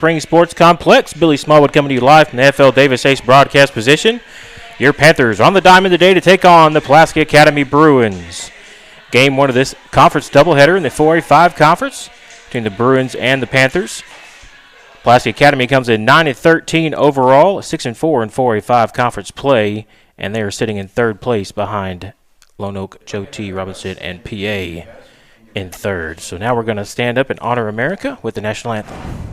Spring Sports Complex. Billy Smallwood coming to you live from the FL Davis Ace broadcast position. Your Panthers on the diamond today to take on the Pulaski Academy Bruins. Game one of this conference doubleheader in the 4A5 conference between the Bruins and the Panthers. Pulaski Academy comes in 9-13 overall, 6-4 in 4A5 conference play, and they are sitting in third place behind Lone Oak, Joe T. Robinson, and PA in third. So now we're going to stand up and honor America with the national anthem.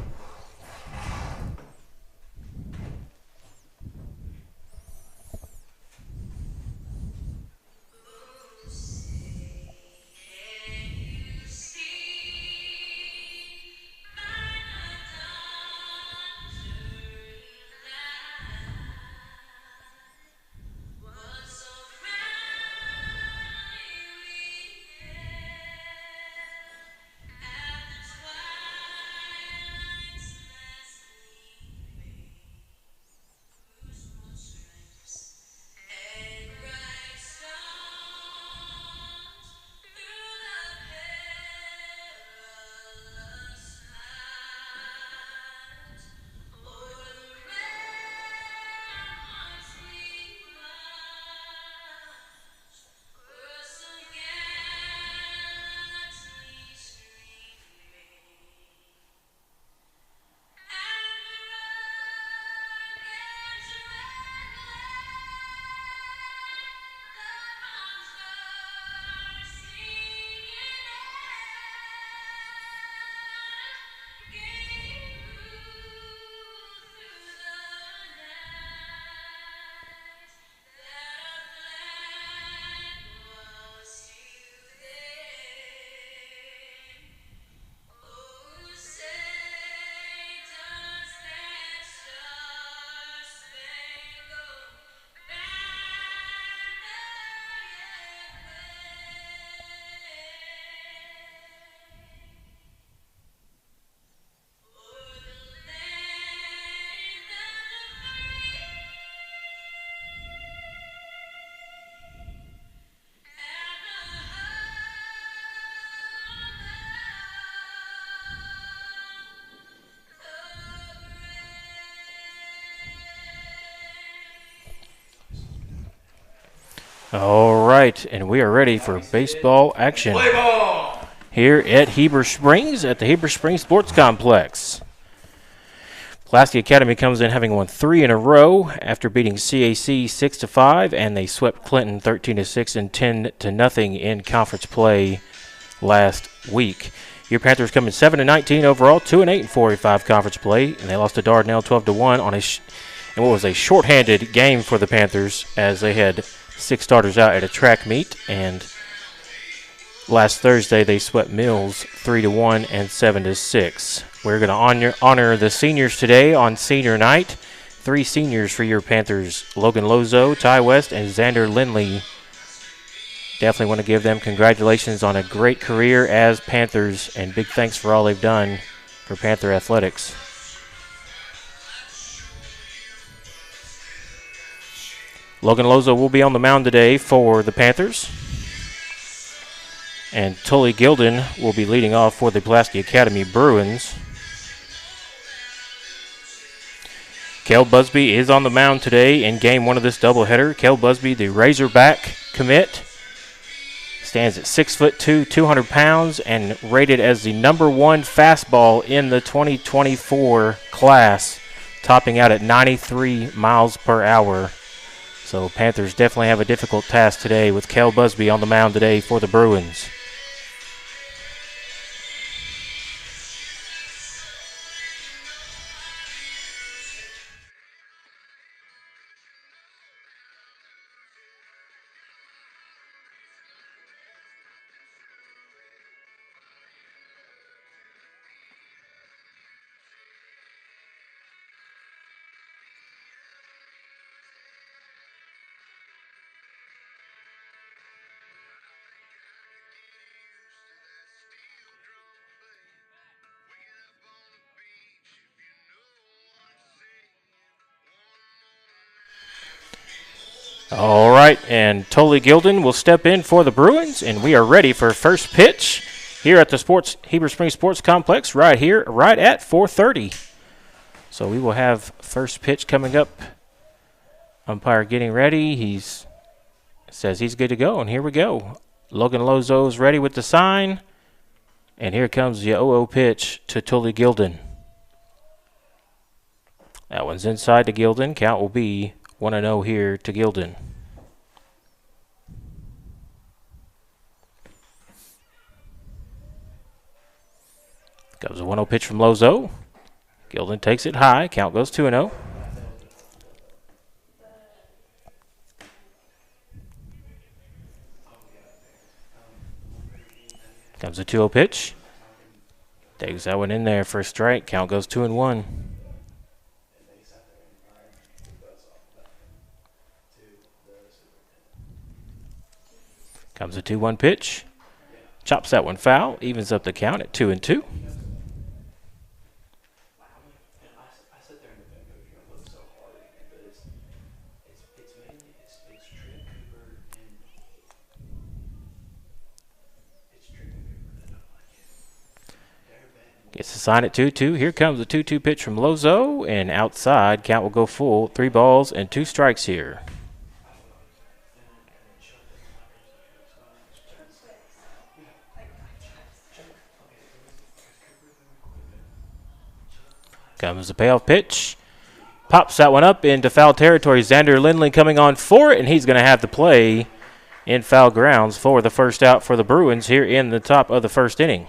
All right, and we are ready for baseball action here at Heber Springs at the Heber Springs Sports Complex. Pulaski Academy comes in having won 3 in a row after beating CAC 6-5, and they swept Clinton 13-6 and 10-0 in conference play last week. Your Panthers come in 7-19 overall, 2-8 in 4A5 conference play, and they lost to Dardanelle 12-1 on in what was a shorthanded game for the Panthers as they had 6 starters out at a track meet, and last Thursday they swept Mills 3-1 and 7-6. We're going to honor the seniors today on senior night. 3 seniors for your Panthers: Logan Lozo, Ty West, and Xander Lindley. Definitely want to give them congratulations on a great career as Panthers, and big thanks for all they've done for Panther athletics. Logan Lozo will be on the mound today for the Panthers. And Tully Gilden will be leading off for the Pulaski Academy Bruins. Kel Busby is on the mound today in game one of this doubleheader. Kel Busby, the Razorback commit, stands at 6'2", 200 pounds, and rated as the number 1 fastball in the 2024 class, topping out at 93 miles per hour. So Panthers definitely have a difficult task today with Kel Busby on the mound today for the Bruins. All right, and Tully Gilden will step in for the Bruins, and we are ready for first pitch here at the Heber Springs Sports Complex right at 4:30. So we will have first pitch coming up. Umpire getting ready. Says he's good to go, and here we go. Logan Lozo's ready with the sign. And here comes the 0-0 pitch to Tully Gilden. That one's inside to Gilden. Count will be 1-0 here to Gilden. Comes a 1-0 pitch from Lozo. Gilden takes it high. Count goes 2-0. Comes a 2-0 pitch. Takes that one in there for a strike. Count goes 2-1. Comes a 2-1 pitch. Chops that one foul. Evens up the count at 2-2. Gets the sign at 2-2. Here comes the 2-2 pitch from Lozo, and outside, count will go full. 3 balls and 2 strikes here. Comes the payoff pitch. Pops that one up into foul territory. Xander Lindley coming on for it, and he's going to have the play in foul grounds for the first out for the Bruins here in the top of the first inning.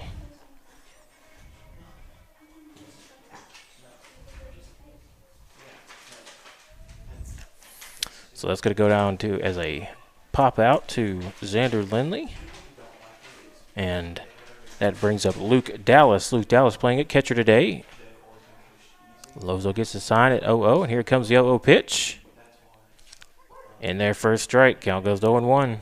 So that's going to go down to as a pop out to Xander Lindley. And that brings up Luke Dallas. Luke Dallas playing at catcher today. Lozo gets the sign at 0-0, and here comes the 0-0 pitch. In there for a strike. Count goes to 0-1.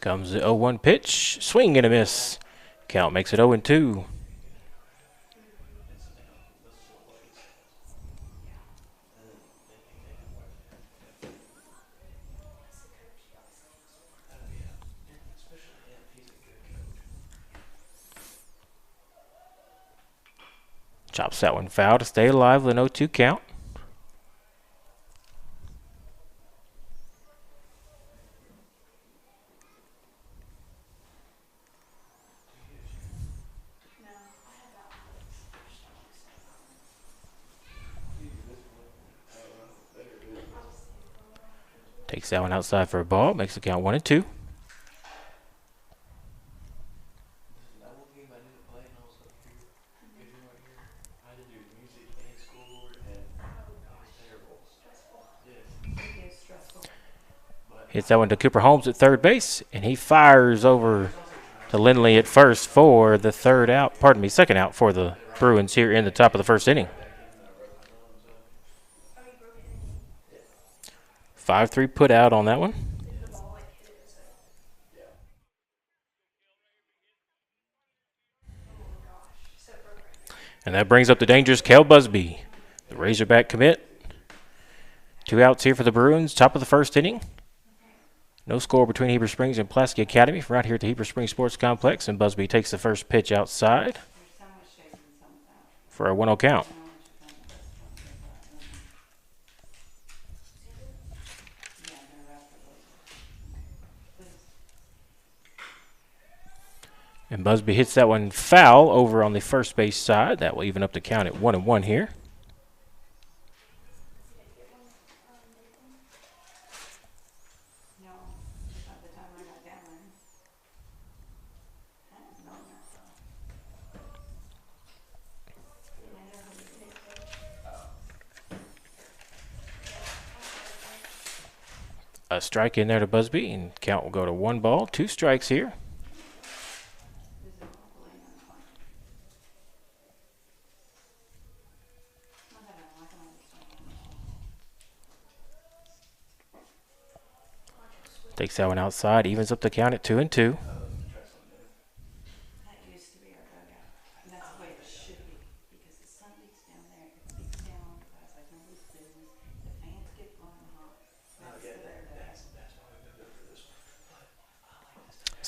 Comes the 0-1 pitch. Swing and a miss. Count makes it 0-2. Chops that one foul to stay alive with an 0-2 count. Takes that one outside for a ball. Makes the count 1-2. Hits that one to Cooper Holmes at third base, and he fires over to Lindley at first for the second out for the Bruins here in the top of the first inning. 5-3 put out on that one. And that brings up the dangerous Cale Busby, the Razorback commit. 2 outs here for the Bruins, top of the first inning. No score between Heber Springs and Pulaski Academy from right here at the Heber Springs Sports Complex, and Busby takes the first pitch outside for a 1-0 count. And Busby hits that one foul over on the first base side. That will even up the count at 1-1 here. A strike in there to Busby, and count will go to 1 ball, 2 strikes here. Takes that one outside, evens up the count at 2-2.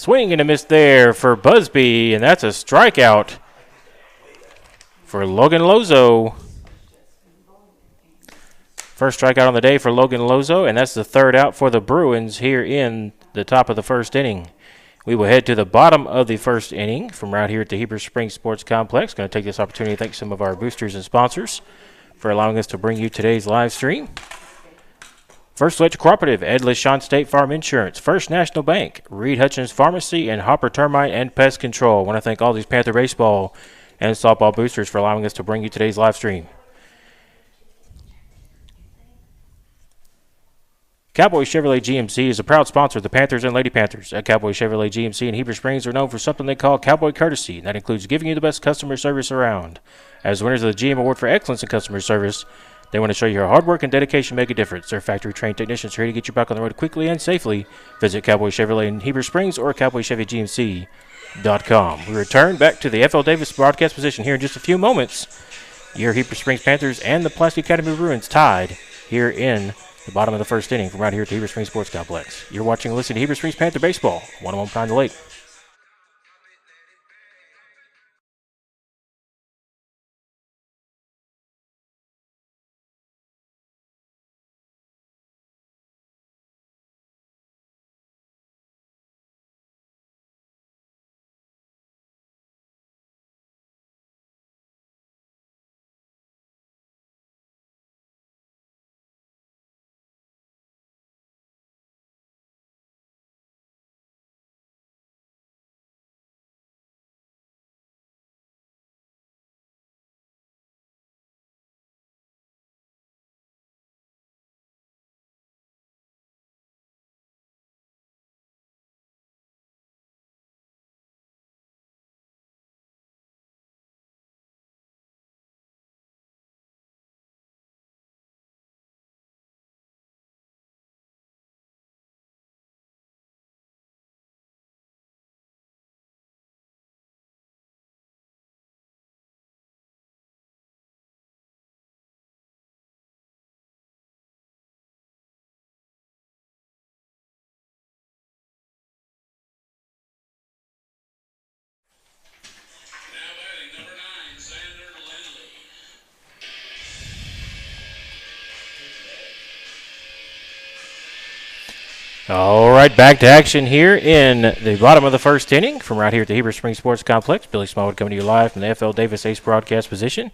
Swing and a miss there for Busby, and that's a strikeout for Logan Lozo. First strikeout on the day for Logan Lozo, and that's the third out for the Bruins here in the top of the first inning. We will head to the bottom of the first inning from right here at the Heber Springs Sports Complex. Going to take this opportunity to thank some of our boosters and sponsors for allowing us to bring you today's live stream. First Select Cooperative, Ed LeSean State Farm Insurance, First National Bank, Reed Hutchins Pharmacy, and Hopper Termite and Pest Control. I want to thank all these Panther baseball and softball boosters for allowing us to bring you today's live stream. Cowboy Chevrolet GMC is a proud sponsor of the Panthers and Lady Panthers. At Cowboy Chevrolet GMC in Heber Springs are known for something they call Cowboy Courtesy, and that includes giving you the best customer service around. As winners of the GM Award for Excellence in Customer Service, they want to show you how hard work and dedication make a difference. Their factory-trained technicians are here to get you back on the road quickly and safely. Visit Cowboy Chevrolet in Heber Springs or CowboyChevyGMC.com. We return back to the FL Davis broadcast position here in just a few moments. Your Heber Springs Panthers and the Plastic Academy Bruins tied here in the bottom of the first inning from right here at the Heber Springs Sports Complex. You're watching and listening to Heber Springs Panther Baseball, 101 Pine the Lake. All right, back to action here in the bottom of the first inning from right here at the Heber Springs Sports Complex. Billy Smallwood coming to you live from the FL Davis Ace broadcast position.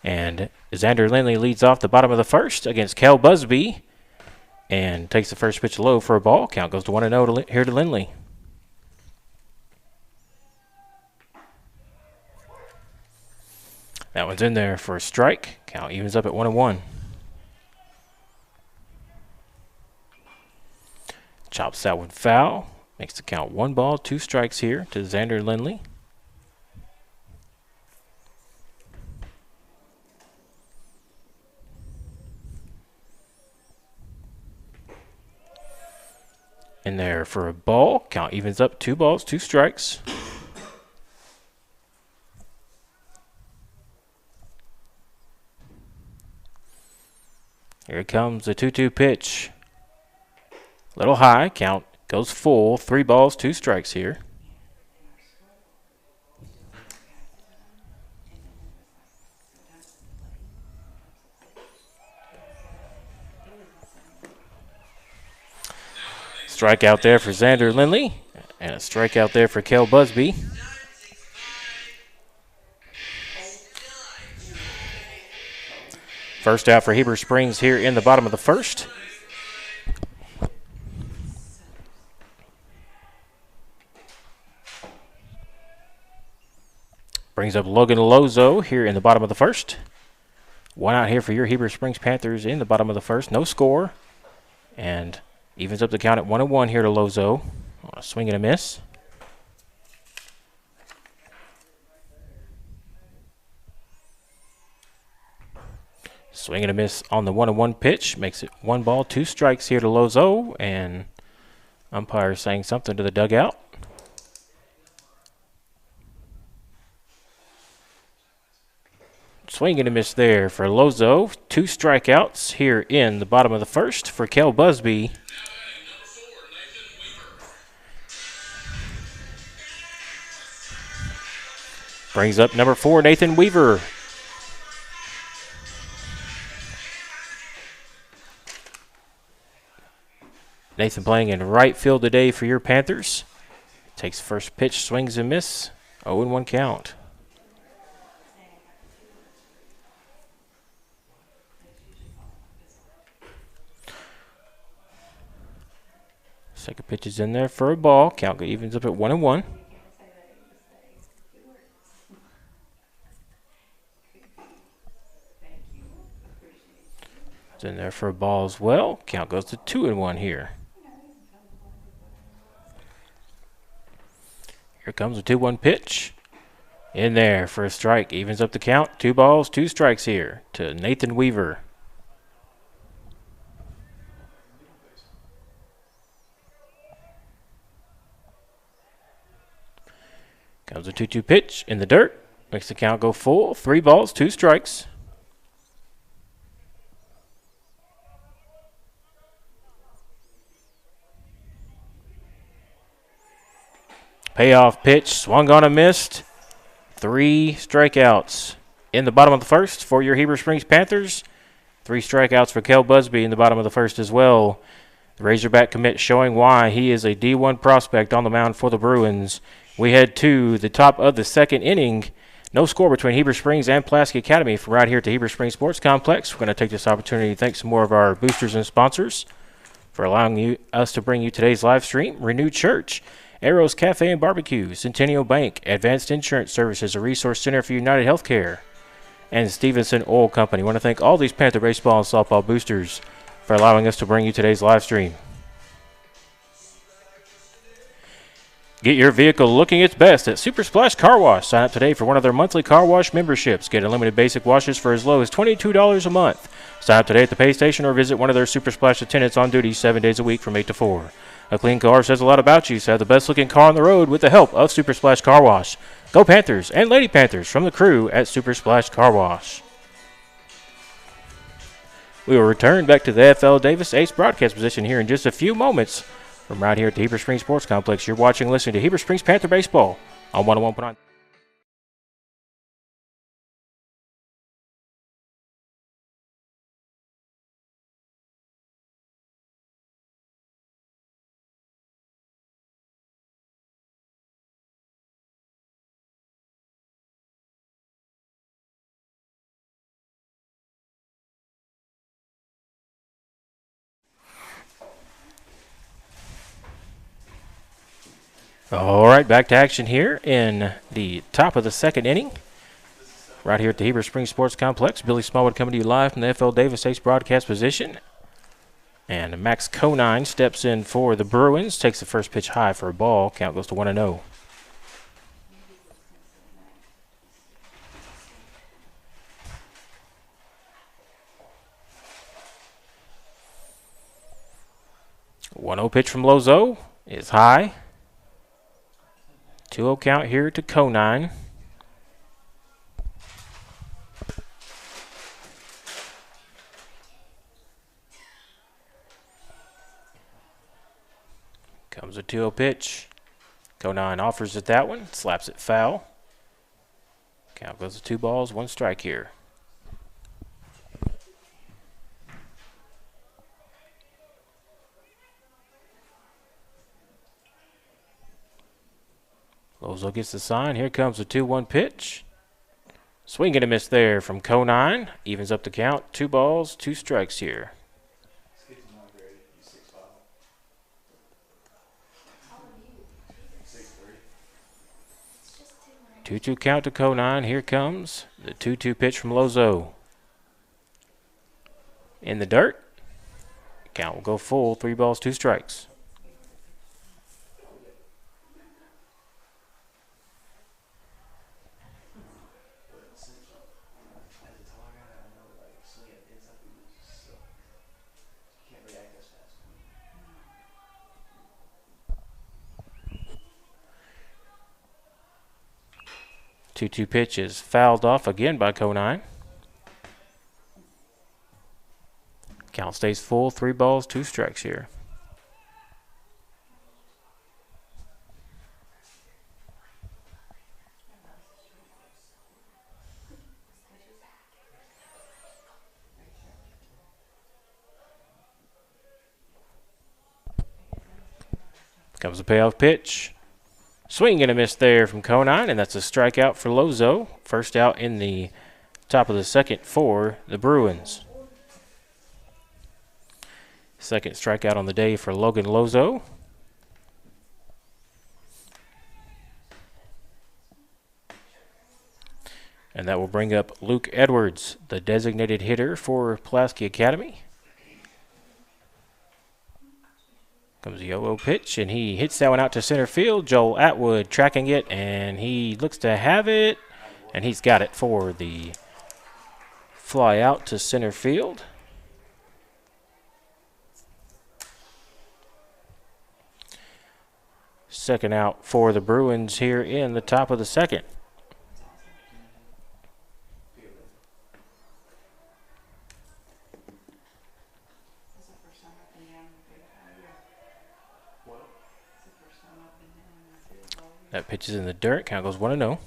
And Xander Lindley leads off the bottom of the first against Kel Busby and takes the first pitch low for a ball. Count goes to 1-0 here to Lindley. That one's in there for a strike. Count evens up at 1-1. Chops that one foul. Makes the count 1 ball, 2 strikes here to Xander Lindley. In there for a ball. Count evens up 2 balls, 2 strikes. Here comes the 2-2 pitch. Little high, count goes full, 3 balls, 2 strikes here. Strikeout there for Xander Lindley, and a strikeout there for Kel Busby. First out for Heber Springs here in the bottom of the first. Brings up Logan Lozo here in the bottom of the first. 1 out here for your Heber Springs Panthers in the bottom of the first. No score. And evens up the count at 1-1 here to Lozo. A swing and a miss. Swing and a miss on the 1-1 pitch. Makes it 1 ball, 2 strikes here to Lozo. And umpire saying something to the dugout. Swing and a miss there for Lozo. 2 strikeouts here in the bottom of the first for Kel Busby. Brings up number 4, Nathan Weaver. Nathan playing in right field today for your Panthers. Takes first pitch, swings and miss. 0-1 count. Second pitch is in there for a ball. Count evens up at 1-1. It's in there for a ball as well. Count goes to 2-1 here. Here comes a 2-1 pitch. In there for a strike. Evens up the count. 2 balls, 2 strikes here to Nathan Weaver. Comes a 2-2 pitch in the dirt. Makes the count go full. 3 balls, 2 strikes. Payoff pitch, swung on and missed. 3 strikeouts in the bottom of the first for your Heber Springs Panthers. 3 strikeouts for Kel Busby in the bottom of the first as well. The Razorback commit showing why he is a D1 prospect on the mound for the Bruins. We head to the top of the second inning. No score between Heber Springs and Pulaski Academy from right here at the Heber Springs Sports Complex. We're going to take this opportunity to thank some more of our boosters and sponsors for allowing us to bring you today's live stream. Renewed Church, Arrows Cafe and Barbecue, Centennial Bank, Advanced Insurance Services, a resource center for United Healthcare, and Stevenson Oil Company. I want to thank all these Panther baseball and softball boosters for allowing us to bring you today's live stream. Get your vehicle looking its best at Super Splash Car Wash. Sign up today for one of their monthly car wash memberships. Get unlimited basic washes for as low as $22 a month. Sign up today at the pay station or visit one of their Super Splash attendants on duty 7 days a week from 8 to 4. A clean car says a lot about you, so have the best looking car on the road with the help of Super Splash Car Wash. Go Panthers and Lady Panthers from the crew at Super Splash Car Wash. We will return back to the FL Davis Ace broadcast position here in just a few moments. From right here at the Heber Springs Sports Complex, you're watching and listening to Heber Springs Panther Baseball on 101.9. All right, back to action here in the top of the second inning. Right here at the Heber Springs Sports Complex. Billy Smallwood coming to you live from the FL Davis Ace broadcast position. And Max Conine steps in for the Bruins. Takes the first pitch high for a ball. Count goes to 1-0. One 0 pitch from Lozo is high. 2-0 count here to Conine. Comes a 2-0 pitch. Conine offers it that one, slaps it foul. Count goes to 2 balls, 1 strike here. Lozo gets the sign. Here comes the 2-1 pitch. Swing and a miss there from Conine. Evens up the count. 2 balls, 2 strikes here. 2-2 count to Conine. Here comes the 2-2 pitch from Lozo. In the dirt. Count will go full. 3 balls, 2 strikes. Two pitch is fouled off again by Conine. Count stays full. 3 balls, 2 strikes here. Comes the payoff pitch. Swing and a miss there from Conine, and that's a strikeout for Lozo. First out in the top of the second for the Bruins. Second strikeout on the day for Logan Lozo. And that will bring up Luke Edwards, the designated hitter for Pulaski Academy. Comes the 0-0 pitch, and he hits that one out to center field. Joel Atwood tracking it, and he looks to have it, and he's got it for the fly out to center field. Second out for the Bruins here in the top of the second. That pitch is in the dirt. Count goes 1-0.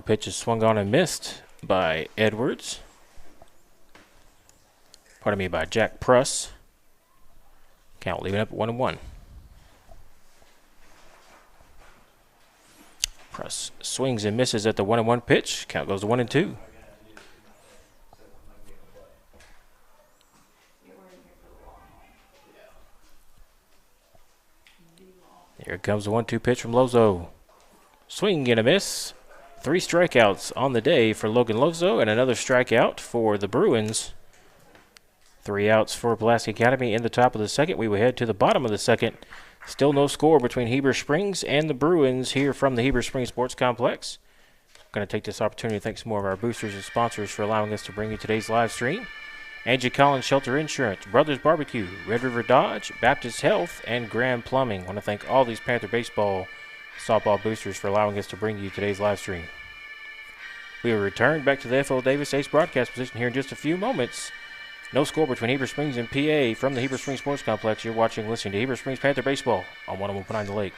Pitch is swung on and missed by Edwards. Pardon me, by Jack Pruss. Count leaving up at 1-1. Pruss swings and misses at the 1-1 pitch. Count goes to 1-2. Here comes the 1-2 pitch from Lozo. Swing and a miss. 3 strikeouts on the day for Logan Lozo, and another strikeout for the Bruins. 3 outs for Pulaski Academy in the top of the second. We will head to the bottom of the second. Still no score between Heber Springs and the Bruins here from the Heber Springs Sports Complex. I'm going to take this opportunity to thank some more of our boosters and sponsors for allowing us to bring you today's live stream. Angie Collins Shelter Insurance, Brothers Barbecue, Red River Dodge, Baptist Health, and Graham Plumbing. I want to thank all these Panther baseball softball boosters for allowing us to bring you today's live stream. We will return back to the F.L. Davis Ace broadcast position here in just a few moments. No score between Heber Springs and PA from the Heber Springs Sports Complex. You're watching and listening to Heber Springs Panther Baseball on 101.9 The Lake.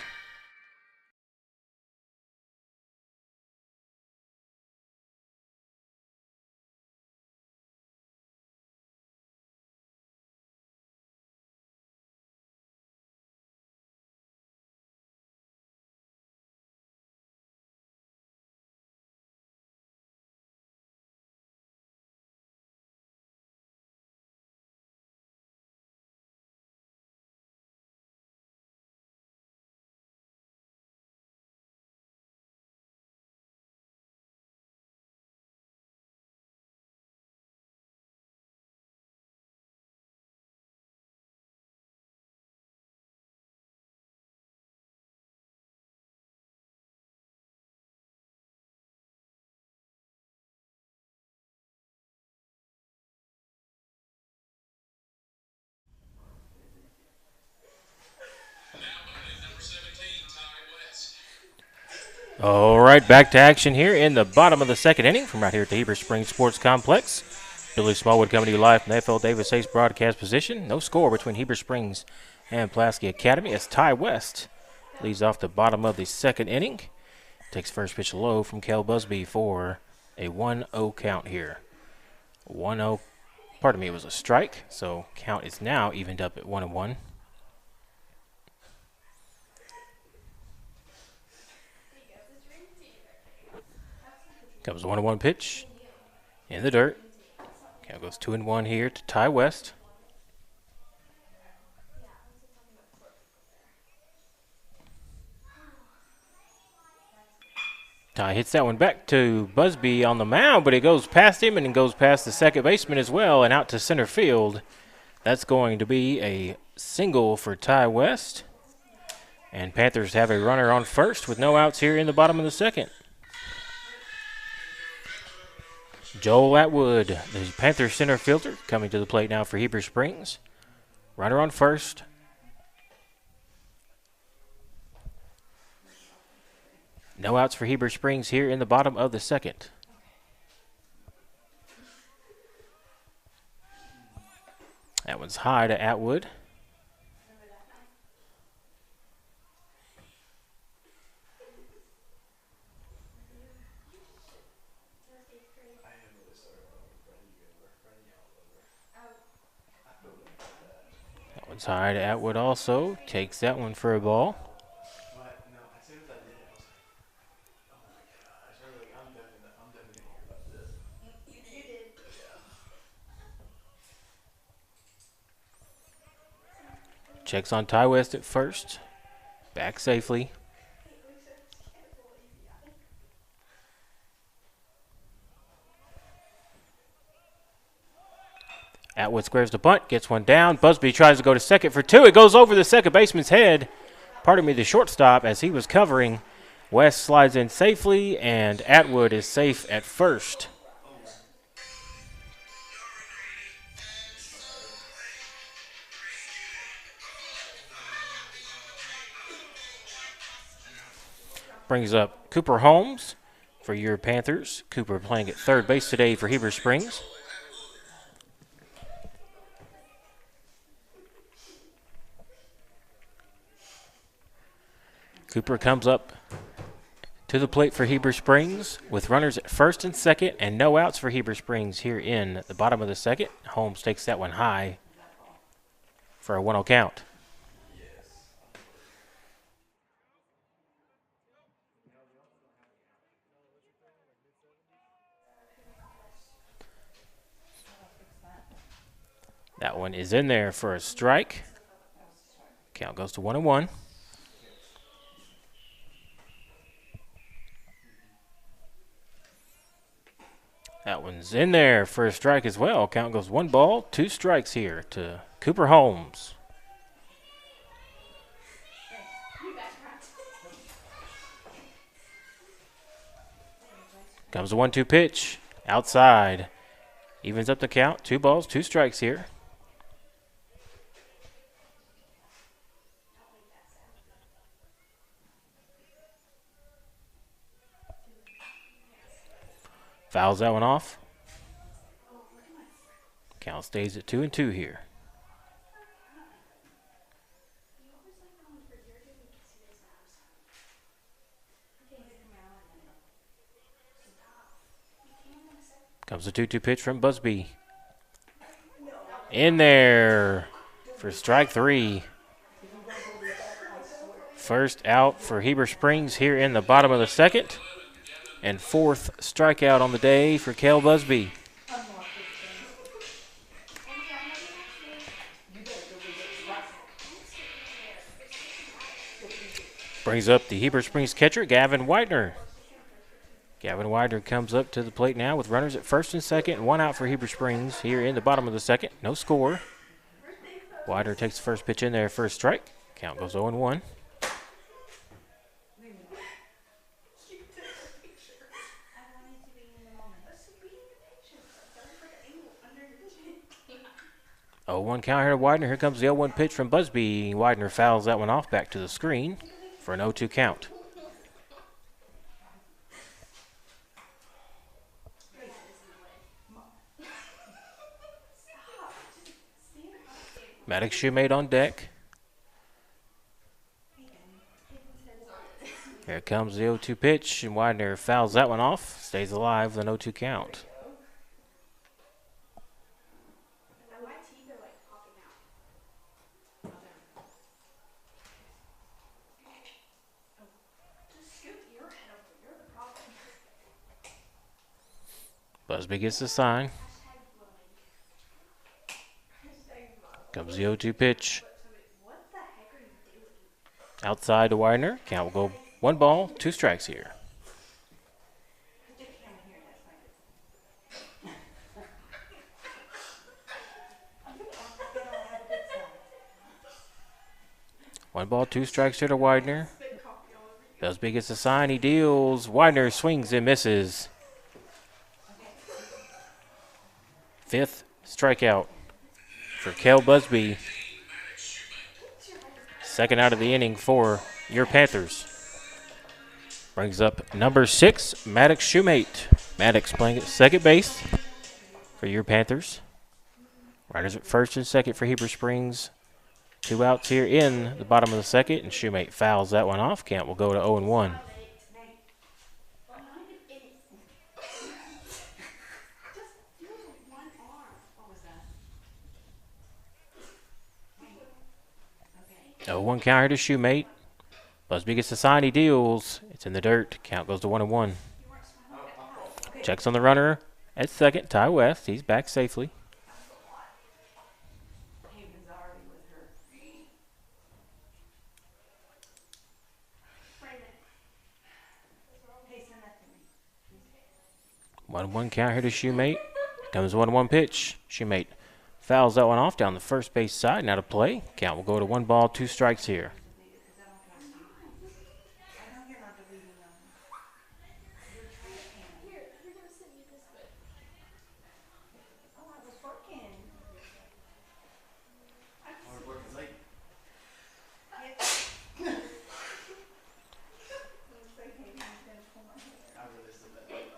All right, back to action here in the bottom of the second inning from right here at the Heber Springs Sports Complex. Billy Smallwood coming to you live from the F.L. Davis Ace broadcast position. No score between Heber Springs and Pulaski Academy as Ty West leads off the bottom of the second inning. Takes first pitch low from Kel Busby for a 1-0 count here. 1-0, pardon me, it was a strike, so count is now evened up at 1-1. Comes the 1-1 pitch in the dirt. Count goes 2-1 here to Ty West. Ty hits that one back to Busby on the mound, but it goes past him and it goes past the second baseman as well and out to center field. That's going to be a single for Ty West. And Panthers have a runner on first with no outs here in the bottom of the second. Joel Atwood, the Panther center fielder, coming to the plate now for Heber Springs. Runner on first. No outs for Heber Springs here in the bottom of the second. That one's high to Atwood. one's high to Atwood also. Takes that one for a ball. Checks on Ty West at first. Back safely. Atwood squares the bunt, gets one down. Busby tries to go to second for two. It goes over the second baseman's head. Pardon me, the shortstop as he was covering. West slides in safely, and Atwood is safe at first. Brings up Cooper Holmes for your Panthers. Cooper playing at third base today for Heber Springs. Cooper comes up to the plate for Heber Springs with runners at first and second and no outs for Heber Springs here in the bottom of the second. Holmes takes that one high for a 1-0 count. That one is in there for a strike. Count goes to 1-1. That one's in there for a strike as well. Count goes 1 ball, 2 strikes here to Cooper Holmes. Comes the 1-2 pitch. Outside. Evens up the count. 2 balls, 2 strikes here. Fouls that one off. Count stays at 2-2 here. Comes the 2-2 pitch from Busby. In there for strike 3. First out for Heber Springs here in the bottom of the second. And 4th strikeout on the day for Cale Busby. Brings up the Heber Springs catcher, Gavin Widener. Gavin Widener comes up to the plate now with runners at first and second and 1 out for Heber Springs here in the bottom of the second. No score. Widener takes the first pitch in there for a strike. Count goes 0-1. Oh, 1 count here to Widener. Here comes the 0-1 pitch from Busby. Widener fouls that one off back to the screen for an 0-2 count. Maddox Shoemate on deck. Here comes the 0-2 pitch, and Widener fouls that one off. Stays alive with an 0-2 count. Busby gets the sign. Comes the 0-2 pitch. Outside to Widener. Count will go 1 ball, 2 strikes here. One ball, 2 strikes here to Widener. Busby gets the sign. He deals. Widener swings and misses. 5th strikeout for Cale Busby. 2nd out of the inning for your Panthers. Brings up number 6, Maddox Shoemate. Maddox playing at second base for your Panthers. Riders at first and second for Heber Springs. 2 outs here in the bottom of the second, and Shoemate fouls that one off. Count will go to 0-1. 0-1 count here to Shoemate. Busby gets the sign, he deals. It's in the dirt. Count goes to 1-1. Checks on the runner at second. Ty West. He's back safely. One one count here to Shoemate. Comes 1-1 pitch. Shoemate fouls that one off down the first base side. Now to play. Count will go to 1 ball, 2 strikes here.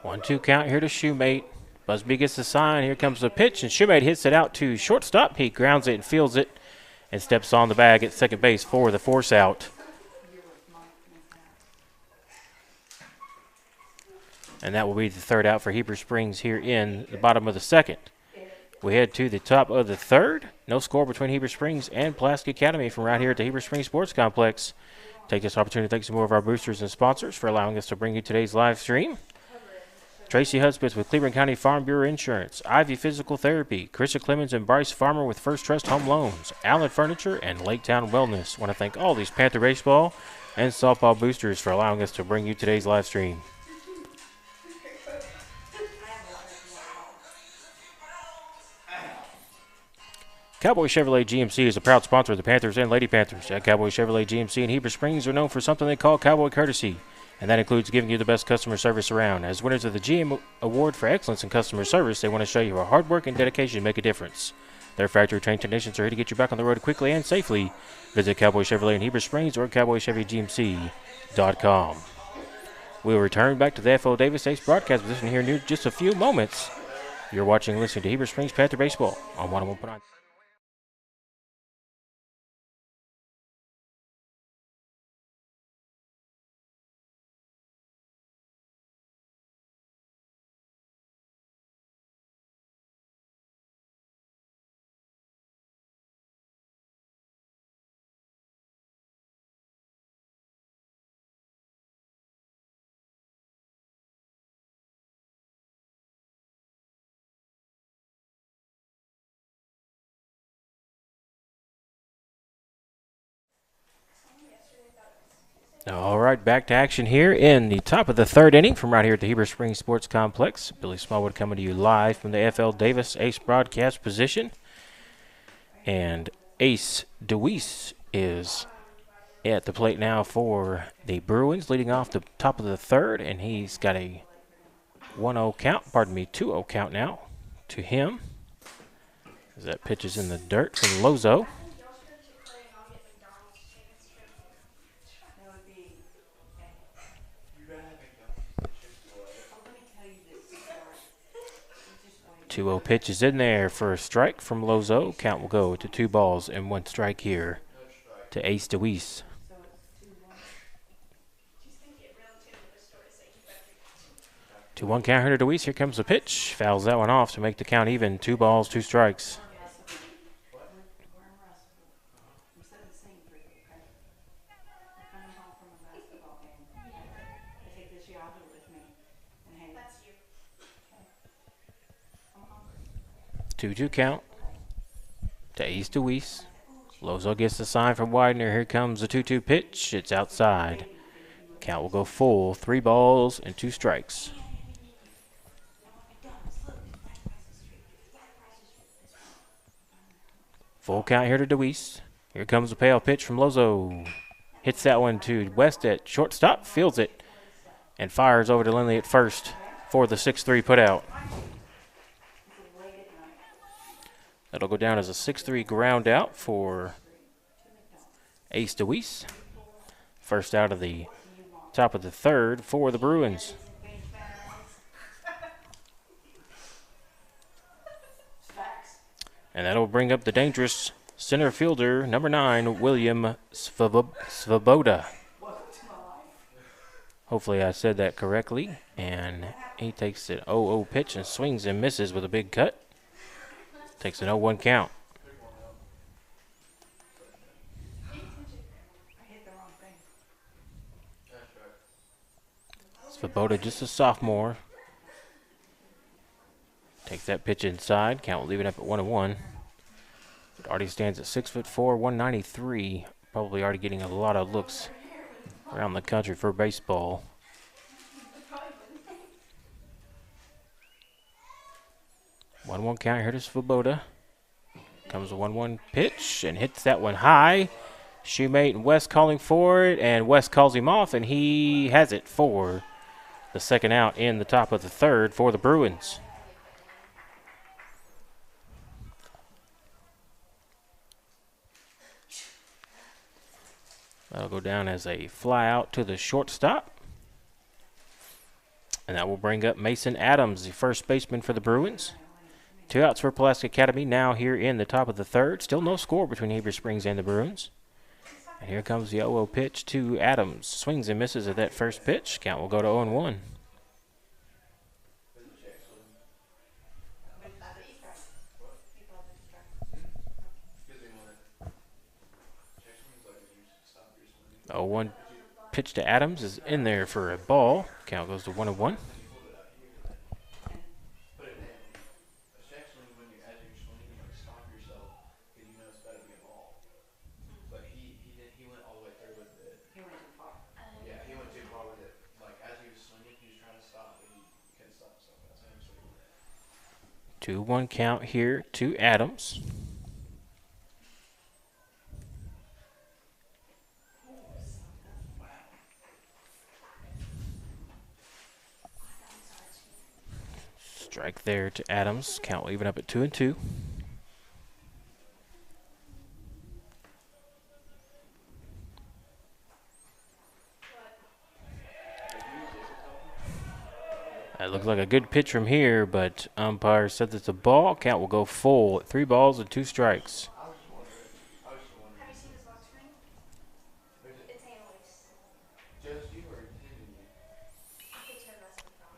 One-two count here to Shoemate. Busby gets the sign. Here comes the pitch, and Shoemate hits it out to shortstop. He grounds it and fields it and steps on the bag at second base for the force out. And that will be the third out for Heber Springs here in the bottom of the second. We head to the top of the third. No score between Heber Springs and Pulaski Academy from right here at the Heber Springs Sports Complex. Take this opportunity to thank some more of our boosters and sponsors for allowing us to bring you today's live stream. Tracy Hudspeth with Cleveland County Farm Bureau Insurance, Ivy Physical Therapy, Krista Clemens and Bryce Farmer with First Trust Home Loans, Allen Furniture, and Lake Town Wellness. I want to thank all these Panther baseball and softball boosters for allowing us to bring you today's live stream. Cowboy Chevrolet GMC is a proud sponsor of the Panthers and Lady Panthers. At Cowboy Chevrolet GMC in Heber Springs are known for something they call Cowboy Courtesy, and that includes giving you the best customer service around. As winners of the GM Award for Excellence in Customer Service, they want to show you how hard work and dedication make a difference. Their factory-trained technicians are here to get you back on the road quickly and safely. Visit Cowboy Chevrolet in Heber Springs or CowboyChevyGMC.com. We'll return back to the F.O. Davis Ace broadcast position here in just a few moments. You're watching and listening to Heber Springs Panther Baseball on 101.9. All right, back to action here in the top of the third inning from right here at the Heber Springs Sports Complex. Billy Smallwood coming to you live from the F.L. Davis Ace broadcast position. And Ace DeWeese is at the plate now for the Bruins, leading off the top of the third, and he's got a 2-0 count now to him. As that pitch is in the dirt from Lozo. Two-0 pitch is in there for a strike from Lozo. Count will go to 2 balls and 1 strike here to Ace DeWeese. 2-1 count here to DeWeese. Here comes the pitch. Fouls that one off to make the count even. 2 balls, 2 strikes. Two count to Ace DeWeese. Lozo gets the sign from Widener. Here comes the 2-2 pitch. It's outside. Count will go full. 3 balls and 2 strikes. Full count here to DeWeese. Here comes the payoff pitch from Lozo. Hits that one to West at shortstop. Fields it and fires over to Lindley at first for the 6-3 putout. That'll go down as a 6-3 ground out for Ace DeWeese. First out of the top of the third for the Bruins. And that'll bring up the dangerous center fielder, number 9, William Svoboda. Hopefully I said that correctly. And he takes an 0-0 pitch and swings and misses with a big cut. Takes an 0-1 count. Svoboda, just a sophomore. Takes that pitch inside. Count will leave it up at 1-1. It already stands at 6'4", 193. Probably already getting a lot of looks around the country for baseball. 1-1 count here to Svoboda. Comes a 1-1 pitch and hits that one high. Shoemate and West calling for it, and West calls him off, and he has it for the second out in the top of the third for the Bruins. That'll go down as a fly out to the shortstop. And that will bring up Mason Adams, the first baseman for the Bruins. 2 outs for Pulaski Academy now here in the top of the third. Still no score between Heber Springs and the Bruins. And here comes the 0-0 pitch to Adams. Swings and misses at that first pitch. Count will go to 0-1. Oh, 1 pitch to Adams is in there for a ball. Count goes to 1-1. Two 1 count here to Adams. Strike there to Adams. Count will even up at 2-2. That looks like a good pitch from here, but umpire said it's a ball. Count will go full at 3 balls and 2 strikes.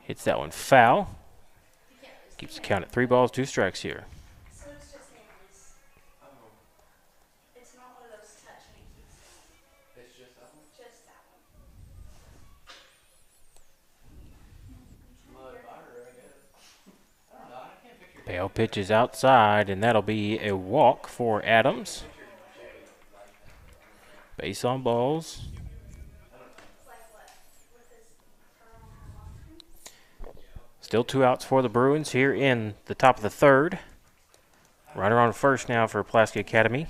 Hits that one foul. Keeps the count at 3 balls, 2 strikes here. Bale pitches outside, and that'll be a walk for Adams. Base on balls. Still 2 outs for the Bruins here in the top of the third. Runner on first now for Pulaski Academy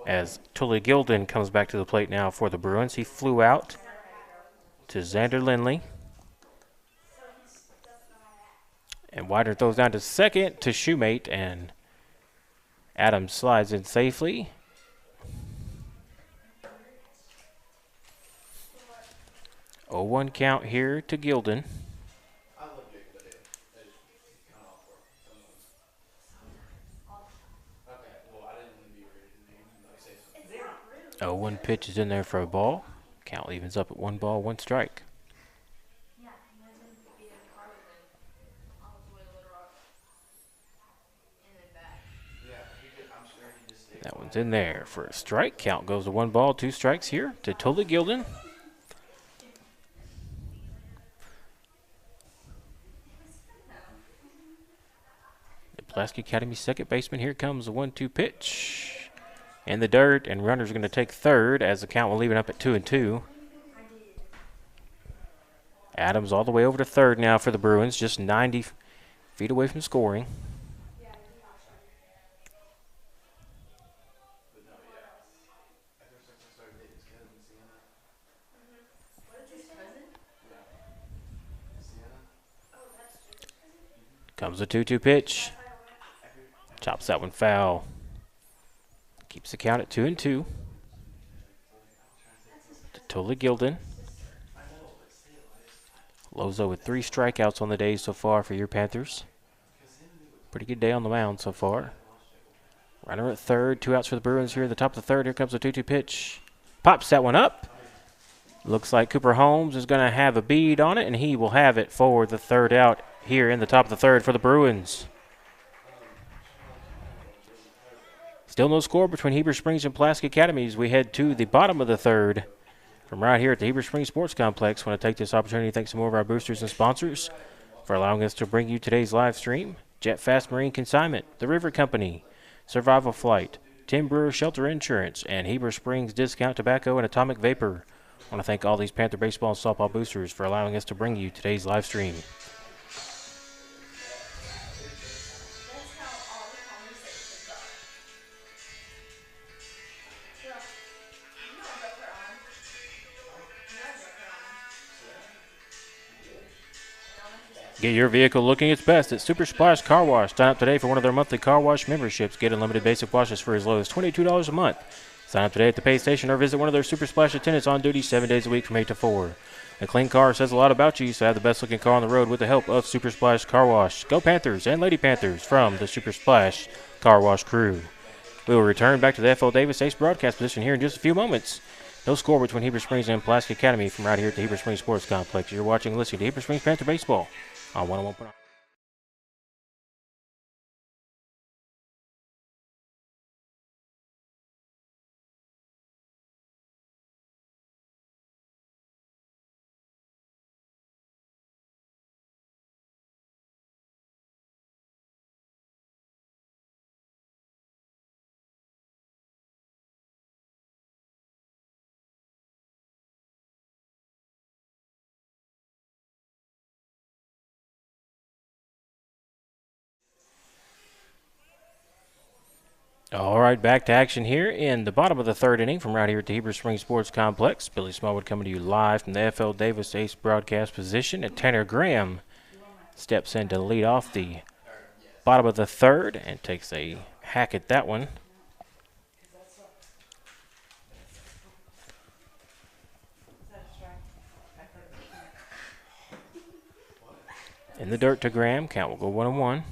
as Tully Gilden comes back to the plate now for the Bruins. He flew out to Xander Lindley. And Wider throws down to second to Shoemate, and Adams slides in safely. Oh, 1 count here to Gilden. Oh, 1 pitch is in there for a ball. Count evens up at 1 ball, 1 strike. That one's in there for a strike. Count goes to 1 ball, 2 strikes here to Tully Gilden. The Pulaski Academy second baseman. Here comes the 1-2 pitch. In the dirt, and runner's going to take third as the count will leave it up at 2-2. Adams all the way over to third now for the Bruins, just 90 feet away from scoring. Comes the 2-2 pitch. Chops that one foul. Keeps the count at 2-2. To Tully Gilden. Lozo with 3 strikeouts on the day so far for your Panthers. Pretty good day on the mound so far. Runner at third, 2 outs for the Bruins here at the top of the third. Here comes the 2-2 pitch. Pops that one up. Looks like Cooper Holmes is going to have a bead on it, and he will have it for the third out here in the top of the third for the Bruins. Still no score between Heber Springs and Pulaski Academy as we head to the bottom of the third. From right here at the Heber Springs Sports Complex, I want to take this opportunity to thank some more of our boosters and sponsors for allowing us to bring you today's live stream. Jet Fast Marine Consignment, The River Company, Survival Flight, Tim Brewer Shelter Insurance, and Heber Springs Discount Tobacco and Atomic Vapor. I want to thank all these Panther baseball and softball boosters for allowing us to bring you today's live stream. Get your vehicle looking its best at Super Splash Car Wash. Sign up today for one of their monthly car wash memberships. Get unlimited basic washes for as low as $22 a month. Sign up today at the pay station or visit one of their Super Splash attendants on duty 7 days a week from 8 to 4. A clean car says a lot about you, so have the best looking car on the road with the help of Super Splash Car Wash. Go Panthers and Lady Panthers from the Super Splash Car Wash crew. We will return back to the F.L. Davis Ace broadcast position here in just a few moments. No score between Heber Springs and Pulaski Academy from right here at the Heber Springs Sports Complex. You're watching and listening to Heber Springs Panther Baseball on 101.9. All right, back to action here in the bottom of the third inning from right here at the Heber Springs Sports Complex. Billy Smallwood coming to you live from the F.L. Davis Ace broadcast position. And Tanner Graham steps in to lead off the bottom of the third and takes a hack at that one. In the dirt to Graham. Count will go 1-1.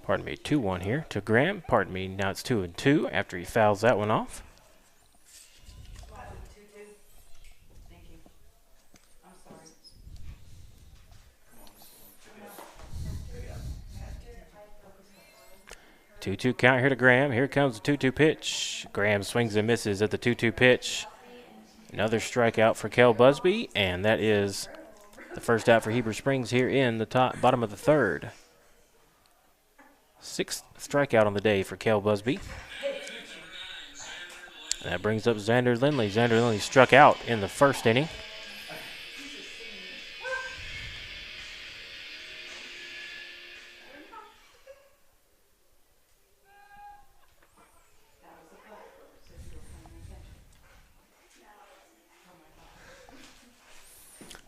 Pardon me, 2-1 here to Graham. Pardon me, now it's 2-2 after he fouls that one off. Two-two count here to Graham. Here comes the 2-2 pitch. Graham swings and misses at the 2-2 pitch. Another strikeout for Kel Busby, and that is the first out for Heber Springs here in the bottom of the third. Sixth strikeout on the day for Kel Busby. And that brings up Xander Lindley. Xander Lindley struck out in the first inning.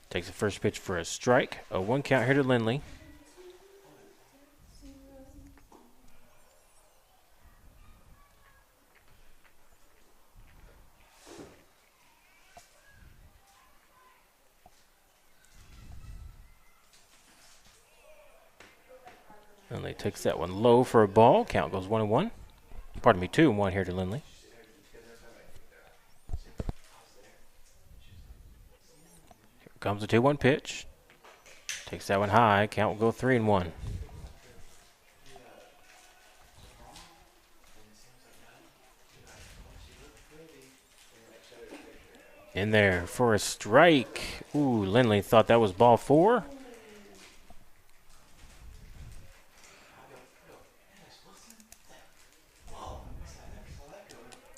Takes the first pitch for a strike. A 1 count here to Lindley. Lindley takes that one low for a ball. Count goes 1-1. Pardon me, 2-1 here to Lindley. Here comes the 2-1 pitch. Takes that one high. Count will go 3-1. In there for a strike. Ooh, Lindley thought that was ball 4.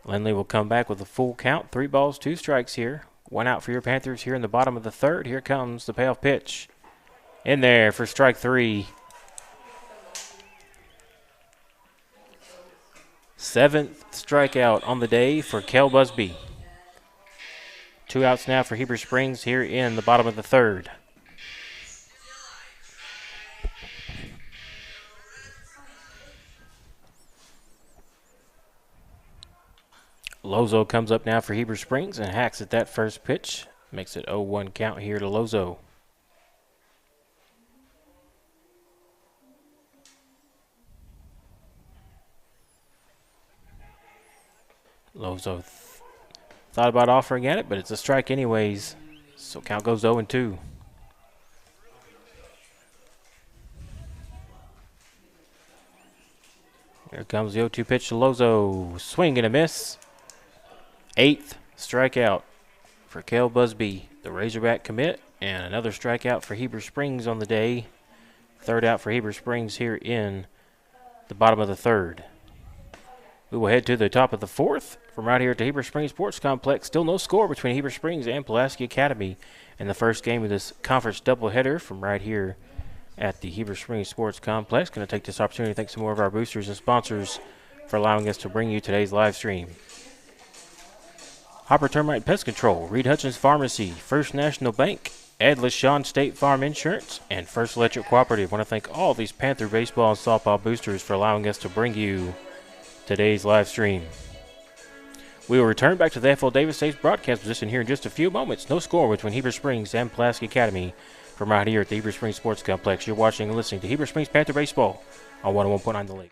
Lindley will come back with a full count. 3 balls, 2 strikes here. 1 out for your Panthers here in the bottom of the third. Here comes the payoff pitch. In there for strike 3. 7th strikeout on the day for Kel Busby. 2 outs now for Heber Springs here in the bottom of the third. Lozo comes up now for Heber Springs and hacks at that first pitch. Makes it 0-1 count here to Lozo. Lozo thought about offering at it, but it's a strike anyways. So count goes 0-2. Here comes the 0-2 pitch to Lozo. Swing and a miss. 8th strikeout for Cale Busby, the Razorback commit, and another strikeout for Heber Springs on the day. 3rd out for Heber Springs here in the bottom of the 3rd. We will head to the top of the 4th from right here at the Heber Springs Sports Complex. Still no score between Heber Springs and Pulaski Academy in the first game of this conference doubleheader from right here at the Heber Springs Sports Complex. Going to take this opportunity to thank some more of our boosters and sponsors for allowing us to bring you today's live stream. Hopper Termite Pest Control, Reed Hutchins Pharmacy, First National Bank, Ed LaShawn State Farm Insurance, and First Electric Cooperative. I want to thank all these Panther baseball and softball boosters for allowing us to bring you today's live stream. We will return back to the F.L. Davis State's broadcast position here in just a few moments. No score between Heber Springs and Pulaski Academy from right here at the Heber Springs Sports Complex. You're watching and listening to Heber Springs Panther Baseball on 101.9 The Lake.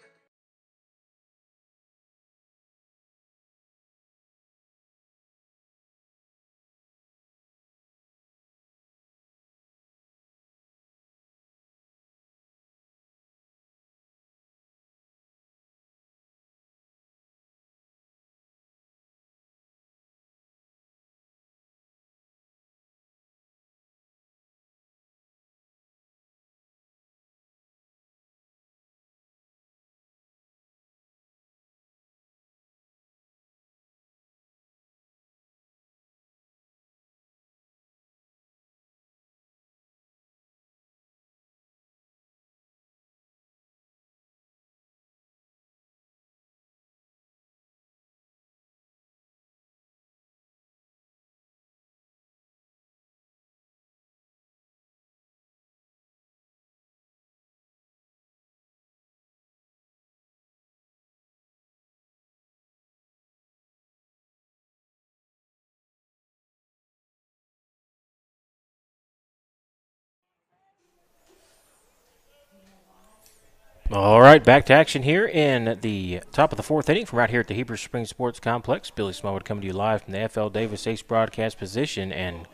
All right, back to action here in the top of the 4th inning from right here at the Heber Springs Sports Complex. Billy Smallwood coming to you live from the F.L. Davis State's broadcast position, and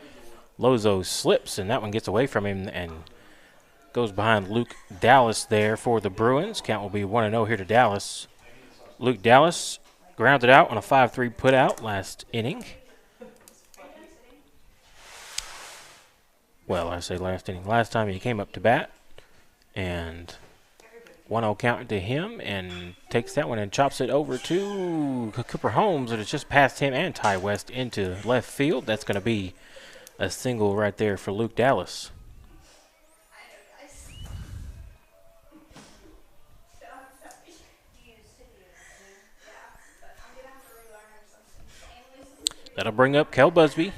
Lozo slips, and that one gets away from him and goes behind Luke Dallas there for the Bruins. Count will be 1-0 here to Dallas. Luke Dallas grounded out on a 5-3 putout last inning. Well, I say last inning. Last time he came up to bat, and 1-0 count to him, and takes that one and chops it over to Cooper Holmes, and it's just past him and Ty West into left field. That's going to be a single right there for Luke Dallas. That'll bring up Kel Busby.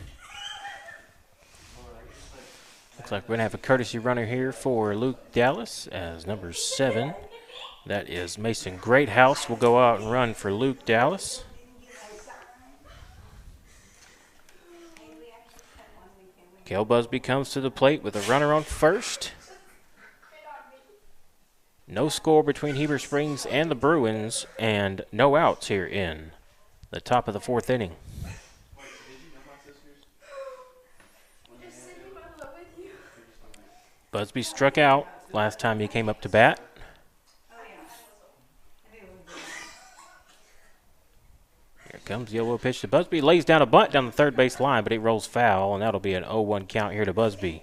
Looks like we're going to have a courtesy runner here for Luke Dallas as number 7. That is Mason Greathouse will go out and run for Luke Dallas. Kel Busby comes to the plate with a runner on first. No score between Heber Springs and the Bruins, and no outs here in the top of the 4th inning. Busby struck out last time he came up to bat. Here comes the yellow pitch to Busby. Lays down a bunt down the third base line, but it rolls foul, and that'll be an 0-1 count here to Busby.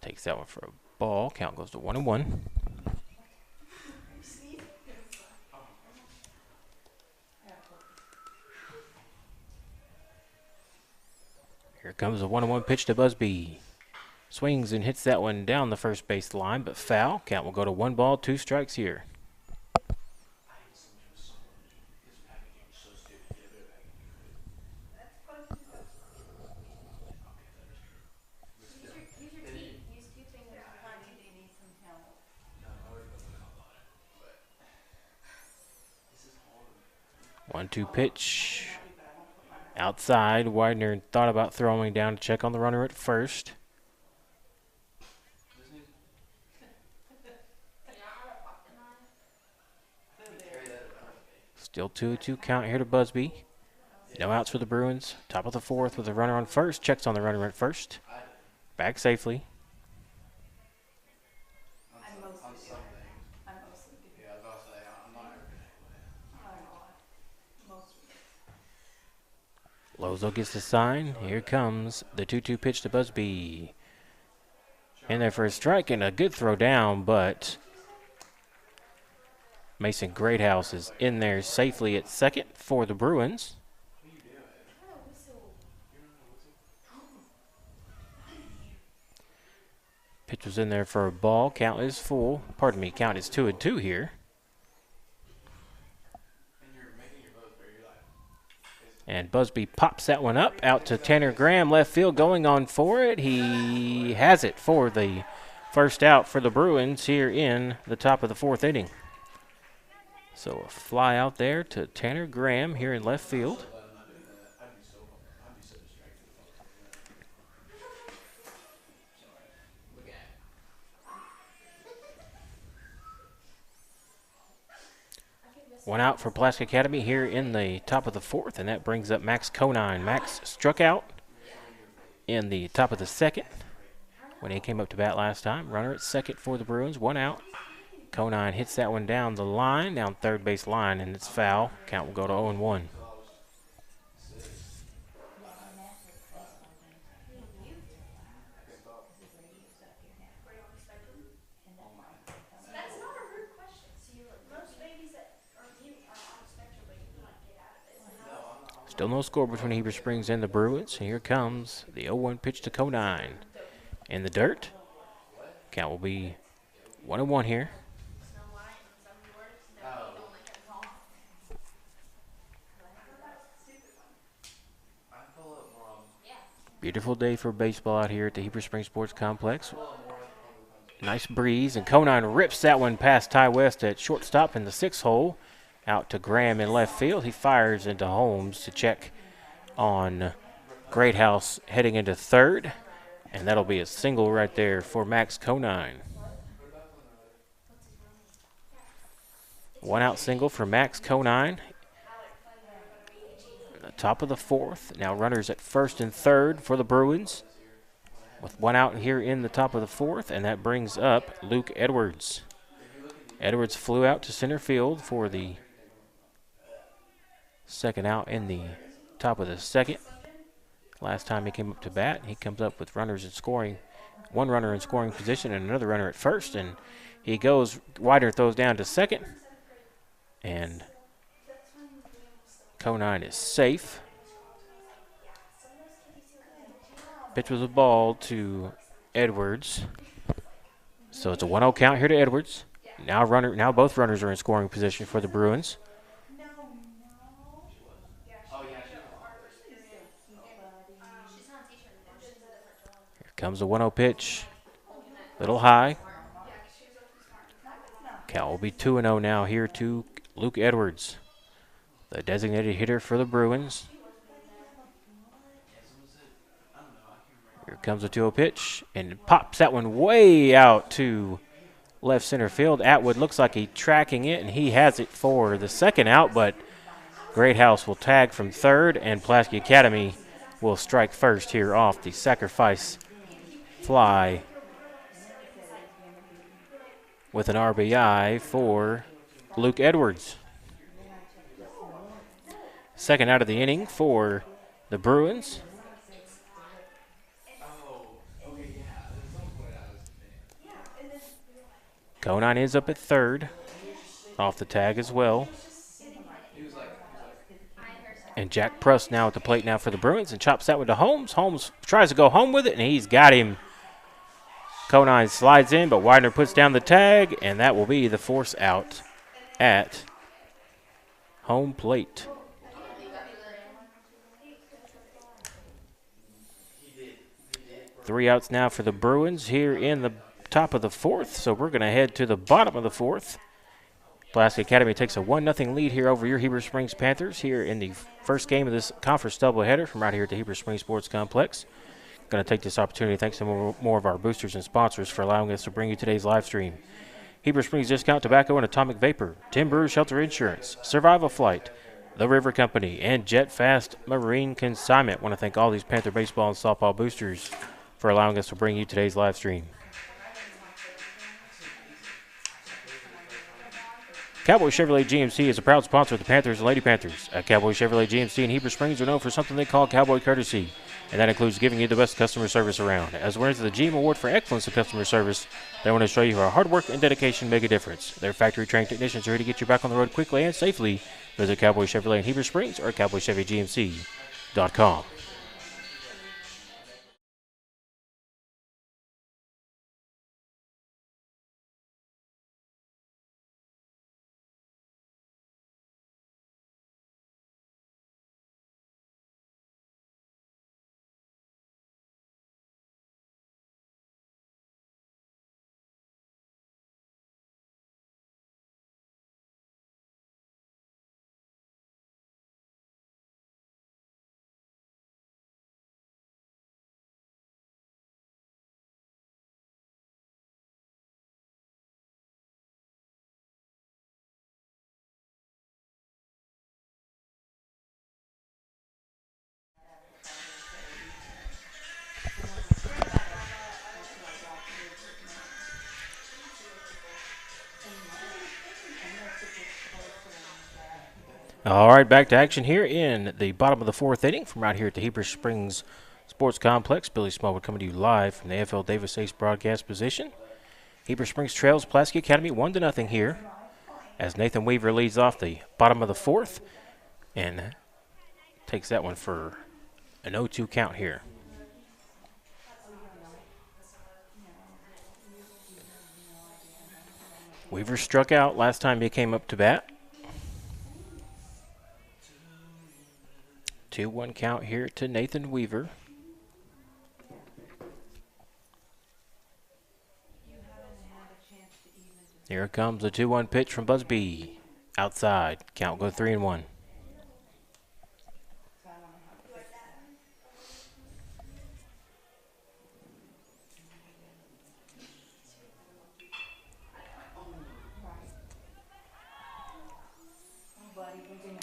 Takes that one for a ball. Count goes to 1-1. Here comes a 1-1 pitch to Busby. Swings and hits that one down the first base line, but foul. Count will go to 1 ball, 2 strikes here. 1-2 pitch. Outside, Widener thought about throwing down to check on the runner at first. Still 2-2 count here to Busby. No outs for the Bruins. Top of the fourth with a runner on first. Checks on the runner at first. Back safely. Lozo gets the sign. Here comes the 2-2 pitch to Busby. In there for a strike and a good throw down, but Mason Greathouse is in there safely at second for the Bruins. Pitch was in there for a ball. Count is full. Pardon me, count is 2-2 here. And Busby pops that one up out to Tanner Graham, left field, going on for it. He has it for the first out for the Bruins here in the top of the fourth inning. So a fly out there to Tanner Graham here in left field. One out for Pulaski Academy here in the top of the fourth, and that brings up Max Conine. Max struck out in the top of the second when he came up to bat last time. Runner at second for the Bruins, 1 out. Conine hits that one down the line, down third base line, and it's foul. Count will go to 0-1. Still no score between Heber Springs and the Bruins. Here comes the 0-1 pitch to Conine. In the dirt. Count will be 1-1 here. Beautiful day for baseball out here at the Heber Springs Sports Complex. Nice breeze, and Conine rips that one past Ty West at shortstop in the 6th hole. Out to Graham in left field. He fires into Holmes to check on Greathouse heading into third. And that'll be a single right there for Max Conine. 1 out single for Max Conine. The top of the fourth. Now runners at first and third for the Bruins. With 1 out here in the top of the fourth. And that brings up Luke Edwards. Edwards flew out to center field for the second out in the top of the second. Last time he came up to bat, he comes up with runners in scoring, 1 runner in scoring position and another runner at first, and he goes, Widener throws down to second, and Conine is safe. Pitch was a ball to Edwards. So it's a 1-0 count here to Edwards. Now both runners are in scoring position for the Bruins. Comes the 1-0 pitch. Little high. Count will be 2-0 now here to Luke Edwards, the designated hitter for the Bruins. Here comes the 2-0 pitch, and pops that one way out to left center field. Atwood looks like he's tracking it, and he has it for the second out, but Greathouse will tag from third, and Pulaski Academy will strike first here off the sacrifice fly with an RBI for Luke Edwards. Second out of the inning for the Bruins. Conine is up at third, off the tag as well. And Jack Pruss now at the plate now for the Bruins, and chops that one to Holmes. Holmes tries to go home with it, and he's got him. Conine slides in, but Widener puts down the tag, and that will be the force out at home plate. Three outs now for the Bruins here in the top of the fourth, so we're going to head to the bottom of the fourth Pulaski Academy takes a 1-0 lead here over your Heber Springs Panthers here in the first game of this conference doubleheader from right here at the Heber Springs Sports Complex. Going to take this opportunity to thank some more of our boosters and sponsors for allowing us to bring you today's live stream. Heber Springs Discount Tobacco and Atomic Vapor, Tim Brewer Shelter Insurance, Survival Flight, The River Company, and Jet Fast Marine Consignment. Want to thank all these Panther baseball and softball boosters for allowing us to bring you today's live stream. Cowboy Chevrolet GMC is a proud sponsor of the Panthers and Lady Panthers. At Cowboy Chevrolet GMC in Heber Springs are known for something they call Cowboy Courtesy, and that includes giving you the best customer service around. As winners of the GM Award for Excellence in Customer Service, they want to show you how hard work and dedication make a difference. Their factory-trained technicians are here to get you back on the road quickly and safely. Visit Cowboy Chevrolet in Heber Springs or CowboyChevyGMC.com. All right, back to action here in the bottom of the fourth inning from right here at the Heber Springs Sports Complex. Billy Smallwood coming to you live from the AFL Davis Ace broadcast position. Heber Springs trails Pulaski Academy 1-0 here as Nathan Weaver leads off the bottom of the fourth and takes that one for an 0-2 count here. Weaver struck out last time he came up to bat. 2-1 count here to Nathan Weaver. Here comes the 2-1 pitch from Busby. Outside. Count go 3-1.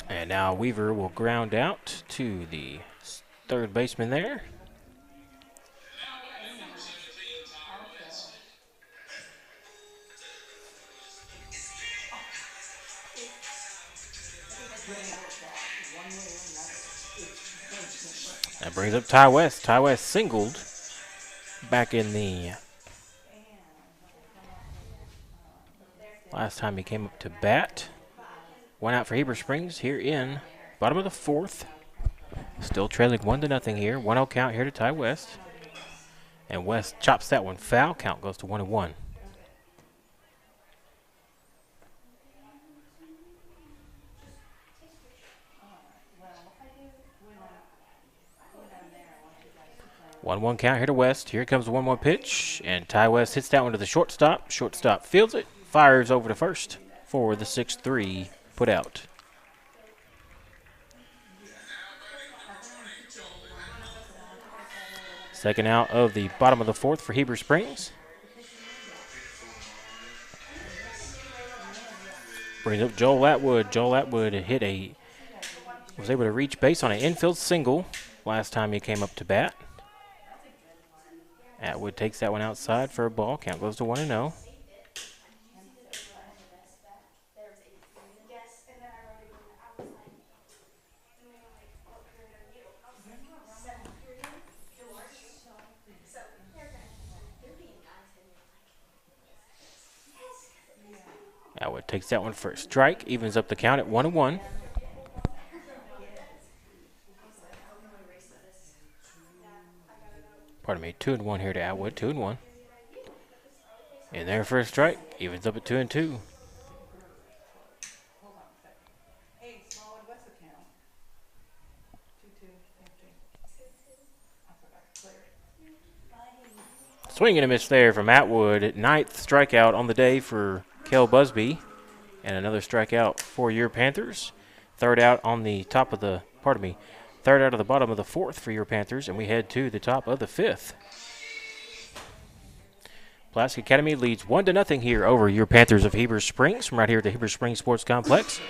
And now Weaver will ground out to the third baseman there. That brings up Ty West. Ty West singled back in the last time he came up to bat. One out for Heber Springs here in bottom of the fourth. Still trailing 1-0 here. 1-0 count here to Ty West. And West chops that one foul. Count goes to 1-1. One count here to West. Here comes the 1-1 pitch. And Ty West hits that one to the shortstop. Shortstop fields it. Fires over to first for the 6-3 put out. Second out of the bottom of the fourth for Heber Springs. Brings up Joel Atwood. Joel Atwood was able to reach base on an infield single last time he came up to bat. Atwood takes that one outside for a ball. Count goes to 1-0. Atwood takes that one for a strike, evens up the count at 1-1. Pardon me, 2-1 here to Atwood, 2-1. In there for a strike, evens up at 2-2. Swing and a miss there from Atwood. Ninth strikeout on the day for Kel Busby. And another strikeout for your Panthers. Third out on the top of the, third out of the bottom of the fourth for your Panthers, and we head to the top of the fifth. Pulaski Academy leads 1-0 here over your Panthers of Heber Springs from right here at the Heber Springs Sports Complex.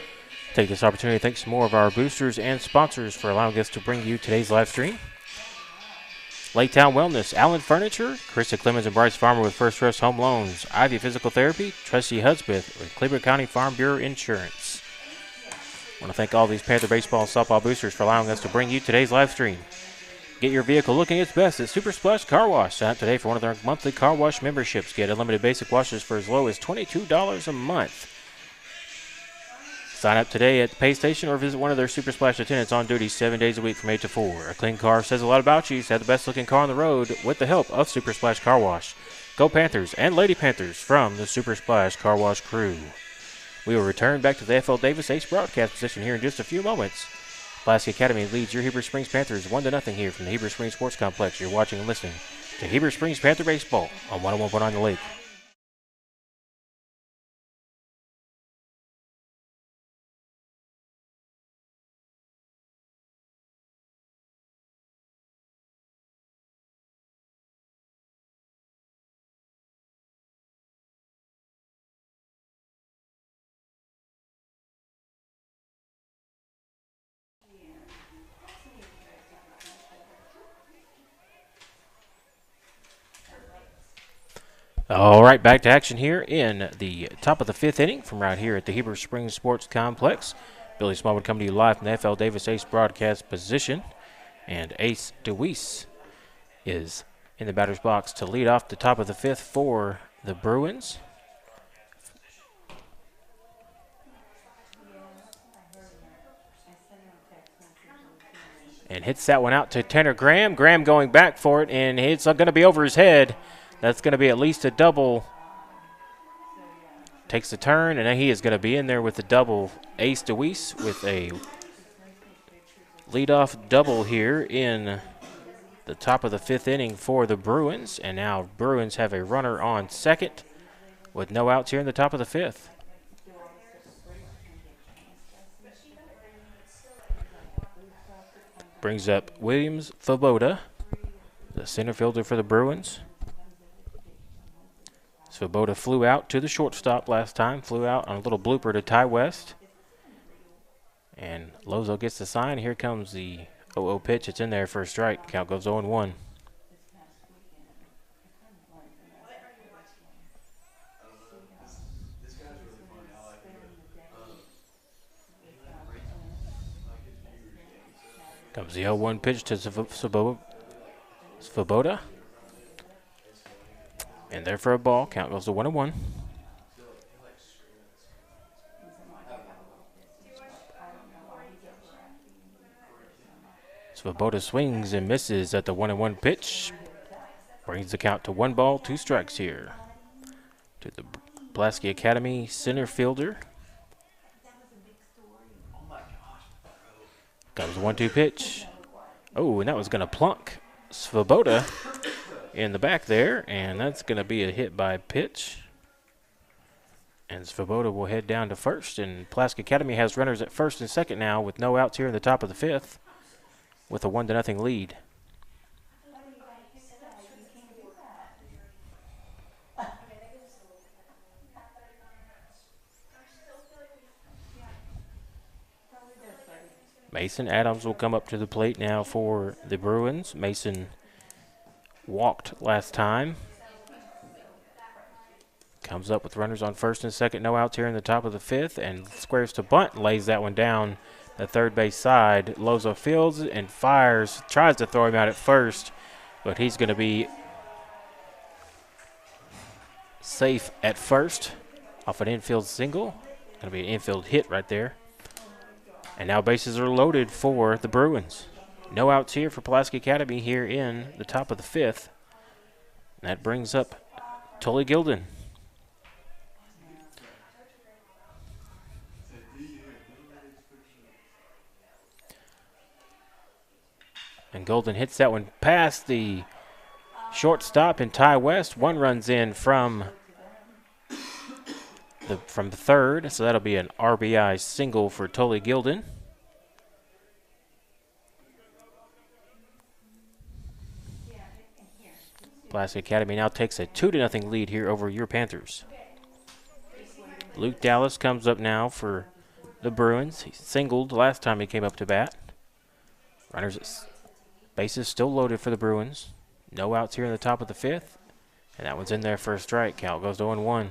Take this opportunity to thank some more of our boosters and sponsors for allowing us to bring you today's live stream. Lake Town Wellness, Allen Furniture, Krista Clemens and Bryce Farmer with First Trust Home Loans, Ivy Physical Therapy, Trustee Hudspeth with Cleveland County Farm Bureau Insurance. I want to thank all these Panther baseball and softball boosters for allowing us to bring you today's live stream. Get your vehicle looking its best at Super Splash Car Wash. Sign up today for one of their monthly car wash memberships. Get unlimited basic washes for as low as $22 a month. Sign up today at the pay station or visit one of their Super Splash attendants on duty 7 days a week from 8 to 4. A clean car says a lot about you. So have the best looking car on the road with the help of Super Splash Car Wash. Go Panthers and Lady Panthers from the Super Splash Car Wash crew. We will return back to the F.L. Davis Ace broadcast position here in just a few moments. Pulaski Academy leads your Heber Springs Panthers 1-0 here from the Heber Springs Sports Complex. You're watching and listening to Heber Springs Panther Baseball on 101.9 The Lake. All right, back to action here in the top of the fifth inning from right here at the Heber Springs Sports Complex. Billy Smallwood coming to you live from the F.L. Davis Ace broadcast position. And Ace DeWeese is in the batter's box to lead off the top of the fifth for the Bruins. And hits that one out to Tanner Graham. Graham going back for it, and it's going to be over his head. That's going to be at least a double. Takes the turn, and he is going to be in there with the double. Ace DeWeese with a leadoff double here in the top of the fifth inning for the Bruins. And now Bruins have a runner on second with no outs here in the top of the fifth. Brings up Williams Svoboda, the center fielder for the Bruins. Svoboda flew out to the shortstop last time, flew out on a little blooper to Ty West. And Lozo gets the sign. Here comes the 0-0 pitch. It's in there for a strike. Count goes 0-1. Comes the 0-1 pitch to Svoboda. And there for a ball. Count goes to 1-1. Svoboda swings and misses at the 1-1 pitch. Brings the count to 1 ball, 2 strikes here. To the Pulaski Academy center fielder. Comes the 1-2 pitch. Oh, and that was going to plunk Svoboda in the back there, and that's going to be a hit by pitch. And Svoboda will head down to first, and Pulaski Academy has runners at first and second now with no outs here in the top of the fifth with a 1-0 lead. Mason Adams will come up to the plate now for the Bruins. Mason walked last time. Comes up with runners on first and second, no outs here in the top of the fifth, and squares to bunt, lays that one down the third base side. Lozo fields and fires, tries to throw him out at first, but he's going to be safe at first off an infield single. Going to be an infield hit right there. And now bases are loaded for the Bruins. No outs here for Pulaski Academy here in the top of the fifth. And that brings up Tully Gilden. And Golden hits that one past the shortstop and Ty West. One runs in from from the third, so that'll be an RBI single for Tully Gilden. Pulaski Academy now takes a 2-0 lead here over your Panthers. Luke Dallas comes up now for the Bruins. He singled last time he came up to bat. Runners at bases still loaded for the Bruins. No outs here in the top of the fifth. And that one's in there for a strike. Count goes to 0-1.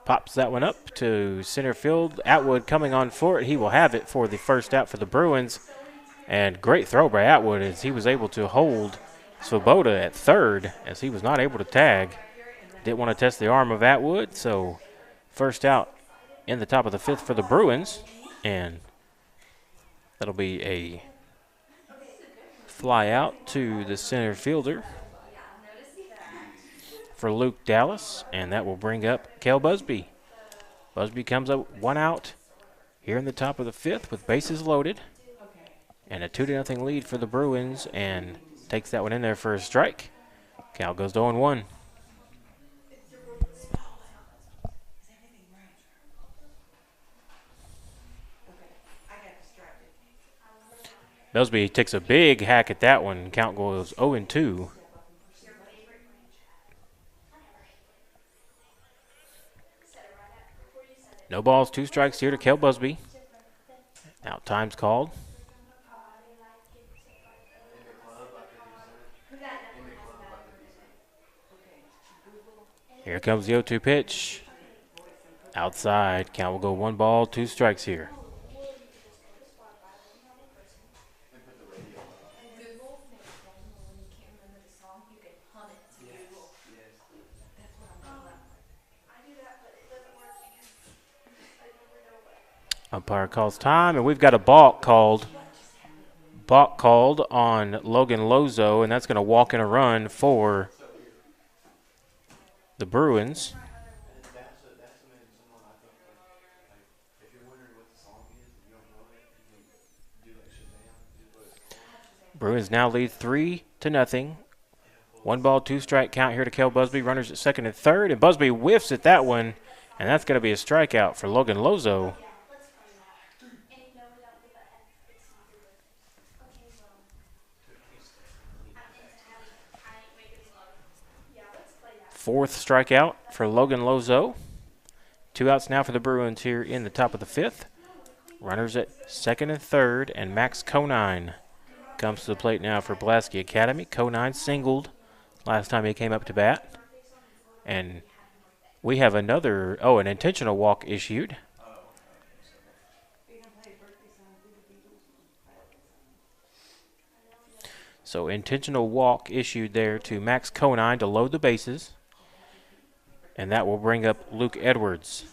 Pops that one up to center field. Atwood coming on for it. He will have it for the first out for the Bruins. And great throw by Atwood as he was able to hold Svoboda at third as he was not able to tag. Didn't want to test the arm of Atwood, so first out in the top of the fifth for the Bruins. And that'll be a fly out to the center fielder for Luke Dallas, and that will bring up Cale Busby. Busby comes up 1 out here in the top of the fifth with bases loaded, and a 2-0 lead for the Bruins, and takes that one in there for a strike. Cal goes to 0-1. Busby takes a big hack at that one. Count goes 0-2. No balls, 2 strikes here to Cale Busby. Now time's called. Here comes the 0-2 pitch. Outside. Count will go 1 ball, 2 strikes here. Umpire calls time, and we've got a balk called. Balk called on Logan Lozo, and that's going to walk in a run for the Bruins. Bruins now lead 3-0. 1 ball, 2 strike count here to Cale Busby. Runners at second and third, and Busby whiffs at that one, and that's going to be a strikeout for Logan Lozo. Fourth strikeout for Logan Lozo. 2 outs now for the Bruins here in the top of the fifth. Runners at second and third, and Max Conine comes to the plate now for Pulaski Academy. Conine singled last time he came up to bat. And we have another, an intentional walk issued. So intentional walk issued there to Max Conine to load the bases. And that will bring up Luke Edwards.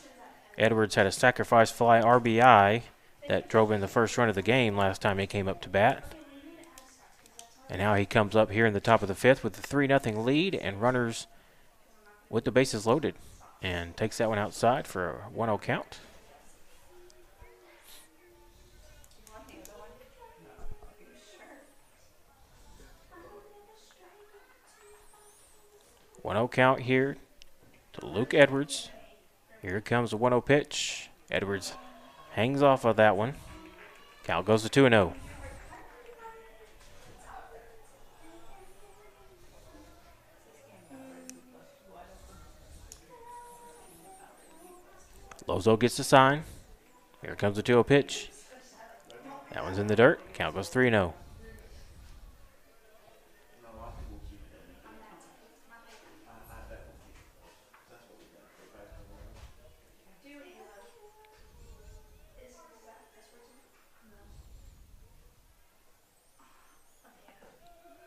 Edwards had a sacrifice fly RBI that drove in the first run of the game last time he came up to bat. And now he comes up here in the top of the fifth with a 3-0 lead and runners with the bases loaded. And takes that one outside for a 1-0 count. One-0 count here to Luke Edwards. Here comes the 1-0 pitch. Edwards hangs off of that one. Count goes to 2-0. Lozo gets the sign. Here comes the 2-0 pitch. That one's in the dirt. Count goes 3-0.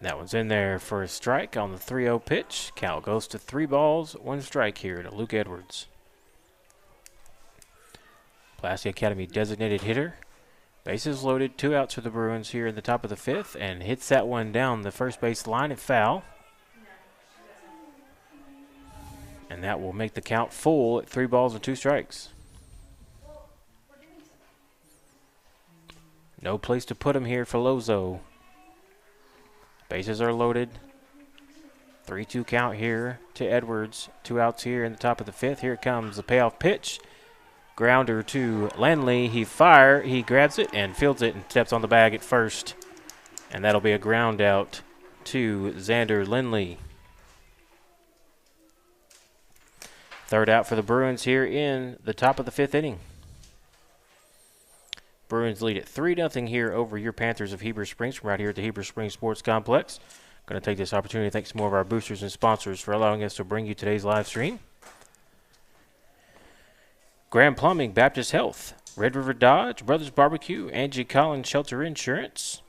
That one's in there for a strike on the 3-0 pitch. Count goes to 3 balls, 1 strike here to Luke Edwards. Pulaski Academy designated hitter. Bases loaded, 2 outs for the Bruins here in the top of the fifth, and hits that one down the first base line and foul. And that will make the count full at 3 balls and 2 strikes. No place to put him here for Lozo. Bases are loaded. 3-2 count here to Edwards. 2 outs here in the top of the 5th. Here it comes, the payoff pitch. Grounder to Lenley. He grabs it and fields it and steps on the bag at first. And that'll be a ground out to Xander Lenley. 3rd out for the Bruins here in the top of the 5th inning. Bruins lead at 3-0 here over your Panthers of Heber Springs from right here at the Heber Springs Sports Complex. Going to take this opportunity to thank some more of our boosters and sponsors for allowing us to bring you today's live stream. Graham Plumbing, Baptist Health, Red River Dodge, Brothers Barbecue, Angie Collins Shelter Insurance,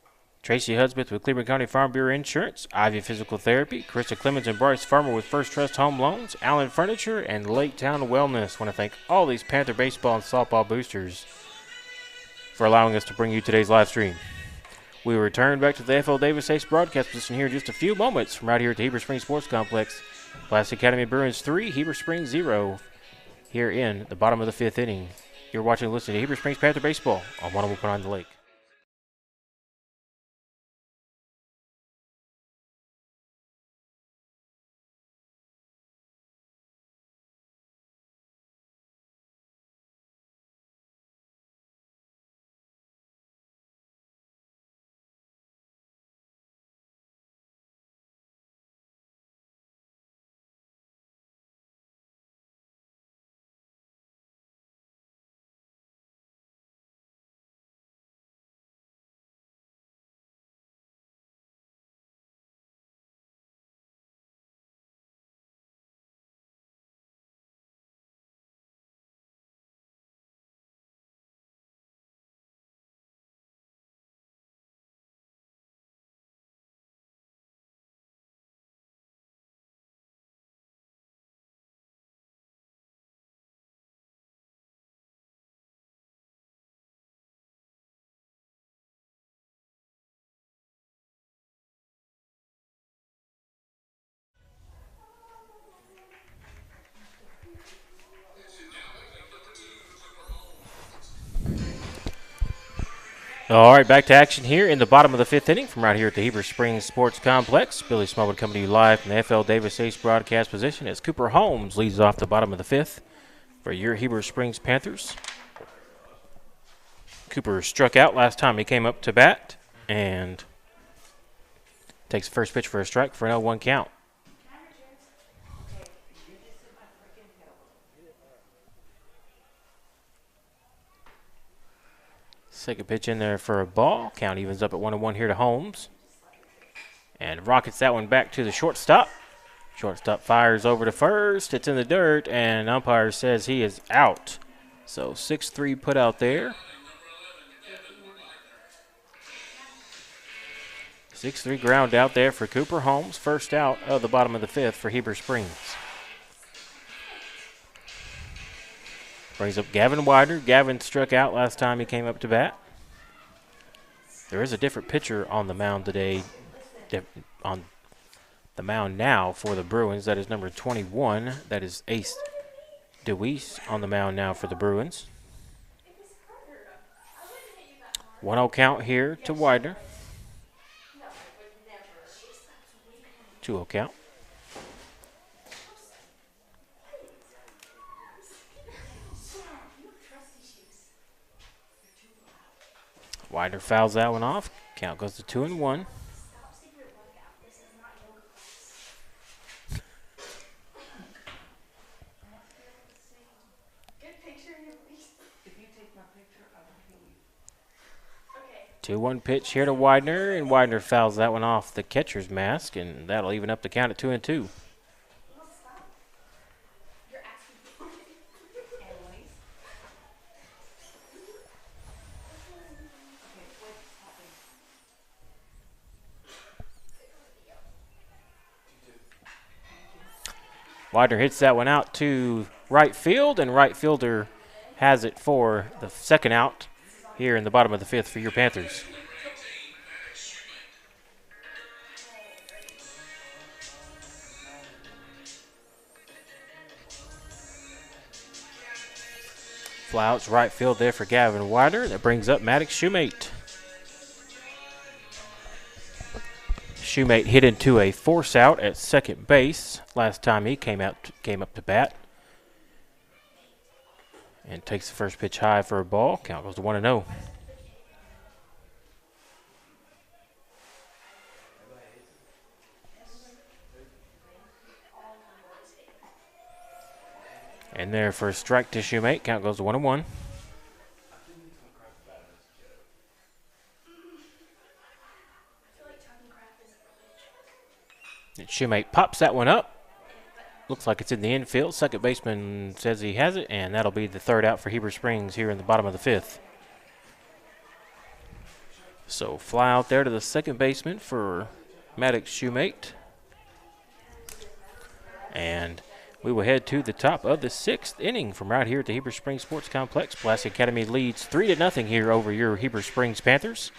Tracy Hudspeth with Cleveland County Farm Bureau Insurance, Ivy Physical Therapy, Krista Clemens and Bryce Farmer with First Trust Home Loans, Allen Furniture, and Lake Town Wellness. I want to thank all these Panther baseball and softball boosters for allowing us to bring you today's live stream. We will return back to the FL Davis Ace broadcast position here in just a few moments from right here at the Heber Springs Sports Complex. Plastic Academy Bruins 3, Heber Springs 0 here in the bottom of the 5th inning. You're watching and listening to Heber Springs Panther Baseball on 101.9 The Lake. All right, back to action here in the bottom of the 5th inning from right here at the Heber Springs Sports Complex. Billy Smallwood coming to you live from the FL Davis Ace broadcast position as Cooper Holmes leads off the bottom of the 5th for your Heber Springs Panthers. Cooper struck out last time he came up to bat and takes the first pitch for a strike for an 0-1 count. Second pitch in there for a ball. Count evens up at 1-1 here to Holmes. And rockets that one back to the shortstop. Shortstop fires over to first. It's in the dirt, and umpire says he is out. So 6-3 put out there. 6-3 ground out there for Cooper Holmes. First out of the bottom of the 5th for Heber Springs. Brings up Gavin Wider. Gavin struck out last time he came up to bat. There is a different pitcher on the mound today, on the mound now for the Bruins. That is number 21. That is Ace DeWeese on the mound now for the Bruins. 1-0 count here to Widener. 2-0 count. Widener fouls that one off. Count goes to 2-1. Okay. 2-1 pitch here to Widener, and Widener fouls that one off the catcher's mask, and that'll even up the count at 2-2. Widener hits that one out to right field, and right fielder has it for the second out here in the bottom of the 5th for your Panthers. Fly out to right field there for Gavin Widener. That brings up Maddox Shoemate. Shoemate hit into a force out at second base last time he came up to bat. And takes the first pitch high for a ball. Count goes to 1-0. And there for a strike to Shoemate. Count goes to 1-1. And Shoemate pops that one up. Looks like it's in the infield. Second baseman says he has it, and that'll be the third out for Heber Springs here in the bottom of the fifth. So fly out there to the second baseman for Maddox Shoemate. And we will head to the top of the sixth inning from right here at the Heber Springs Sports Complex. Pulaski Academy leads 3-0 here over your Heber Springs Panthers.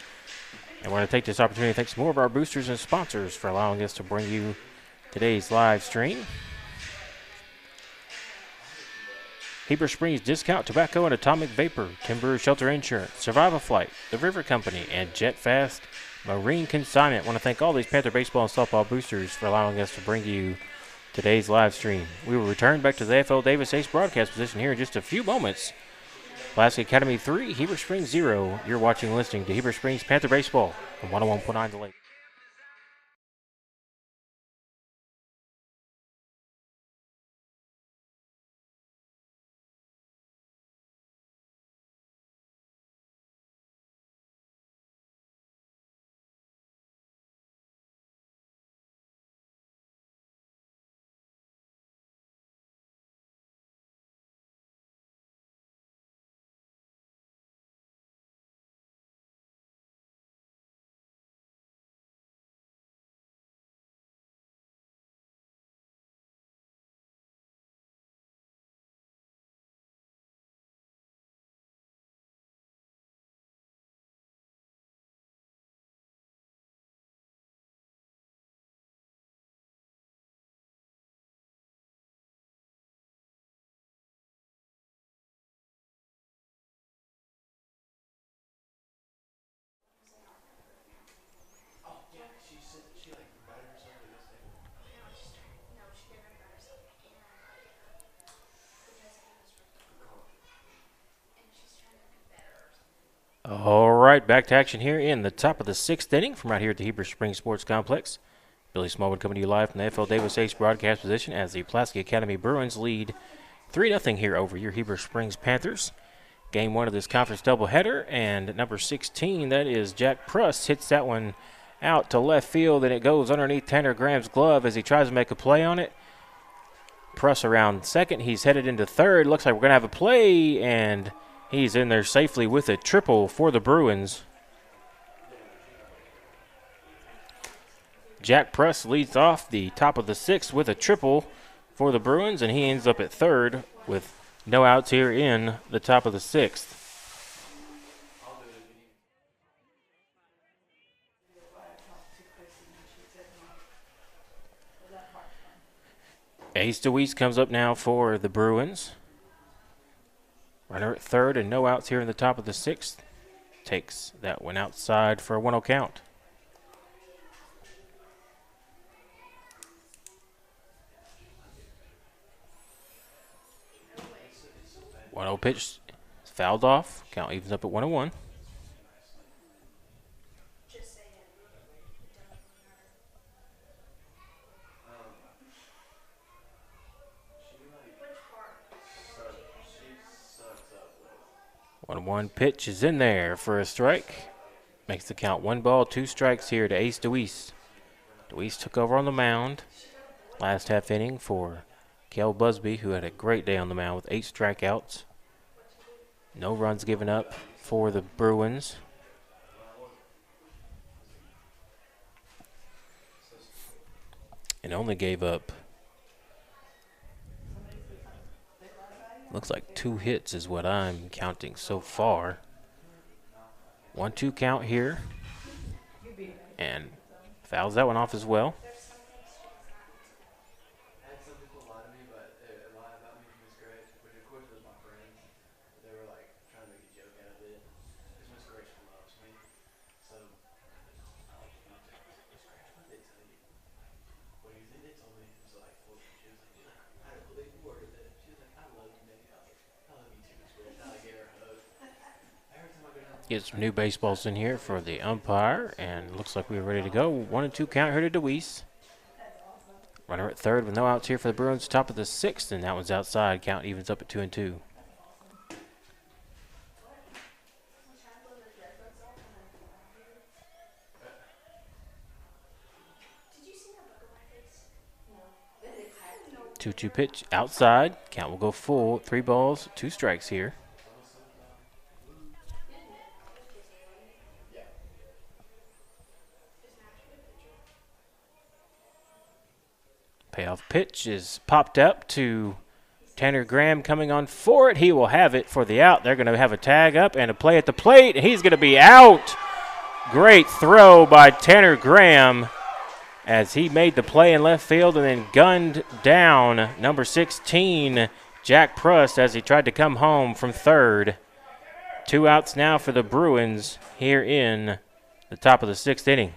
And we're going to take this opportunity to thank some more of our boosters and sponsors for allowing us to bring you today's live stream. Heber Springs Discount Tobacco and Atomic Vapor, Timber Shelter Insurance, Survival Flight, The River Company, and Jet Fast Marine Consignment. I want to thank all these Panther baseball and softball boosters for allowing us to bring you today's live stream. We will return back to the AFL Davis Ace broadcast position here in just a few moments. Pulaski Academy 3, Heber Springs 0. You're watching and listening to Heber Springs Panther Baseball on 101.9 The Lake. All right, back to action here in the top of the sixth inning from right here at the Heber Springs Sports Complex. Billy Smallwood coming to you live from the AFL Davis Ace broadcast position as the Pulaski Academy Bruins lead 3-0 here over your Heber Springs Panthers. Game one of this conference doubleheader, and number 16, that is Jack Pruss, hits that one out to left field, and it goes underneath Tanner Graham's glove as he tries to make a play on it. Pruss around second. He's headed into third. Looks like we're going to have a play, and he's in there safely with a triple for the Bruins. Jack Pruss leads off the top of the sixth with a triple for the Bruins, and he ends up at third with no outs here in the top of the sixth. Ace DeWeese comes up now for the Bruins. Runner at third and no outs here in the top of the sixth. Takes that one outside for a 1-0 count. 1-0 pitch fouled off. Count evens up at 1-1. One pitch is in there for a strike. Makes the count 1 ball, 2 strikes here to Ace DeWeese. DeWeese took over on the mound last half inning for Kel Busby, who had a great day on the mound with 8 strikeouts. No runs given up for the Bruins. And only gave up, looks like 2 hits is what I'm counting so far. 1-2 count here. And fouls that one off as well. Get some new baseballs in here for the umpire, and looks like we're ready to go. 1-2 count here to DeWeese. Runner at third with no outs here for the Bruins. Top of the sixth, and that one's outside. Count evens up at 2-2. Two pitch outside. Count will go full. 3 balls, 2 strikes here. Payoff pitch is popped up to Tanner Graham coming on for it. He will have it for the out. They're going to have a tag up and a play at the plate. He's going to be out. Great throw by Tanner Graham as he made the play in left field and then gunned down number 16, Jack Prust, as he tried to come home from third. 2 outs now for the Bruins here in the top of the 6th inning.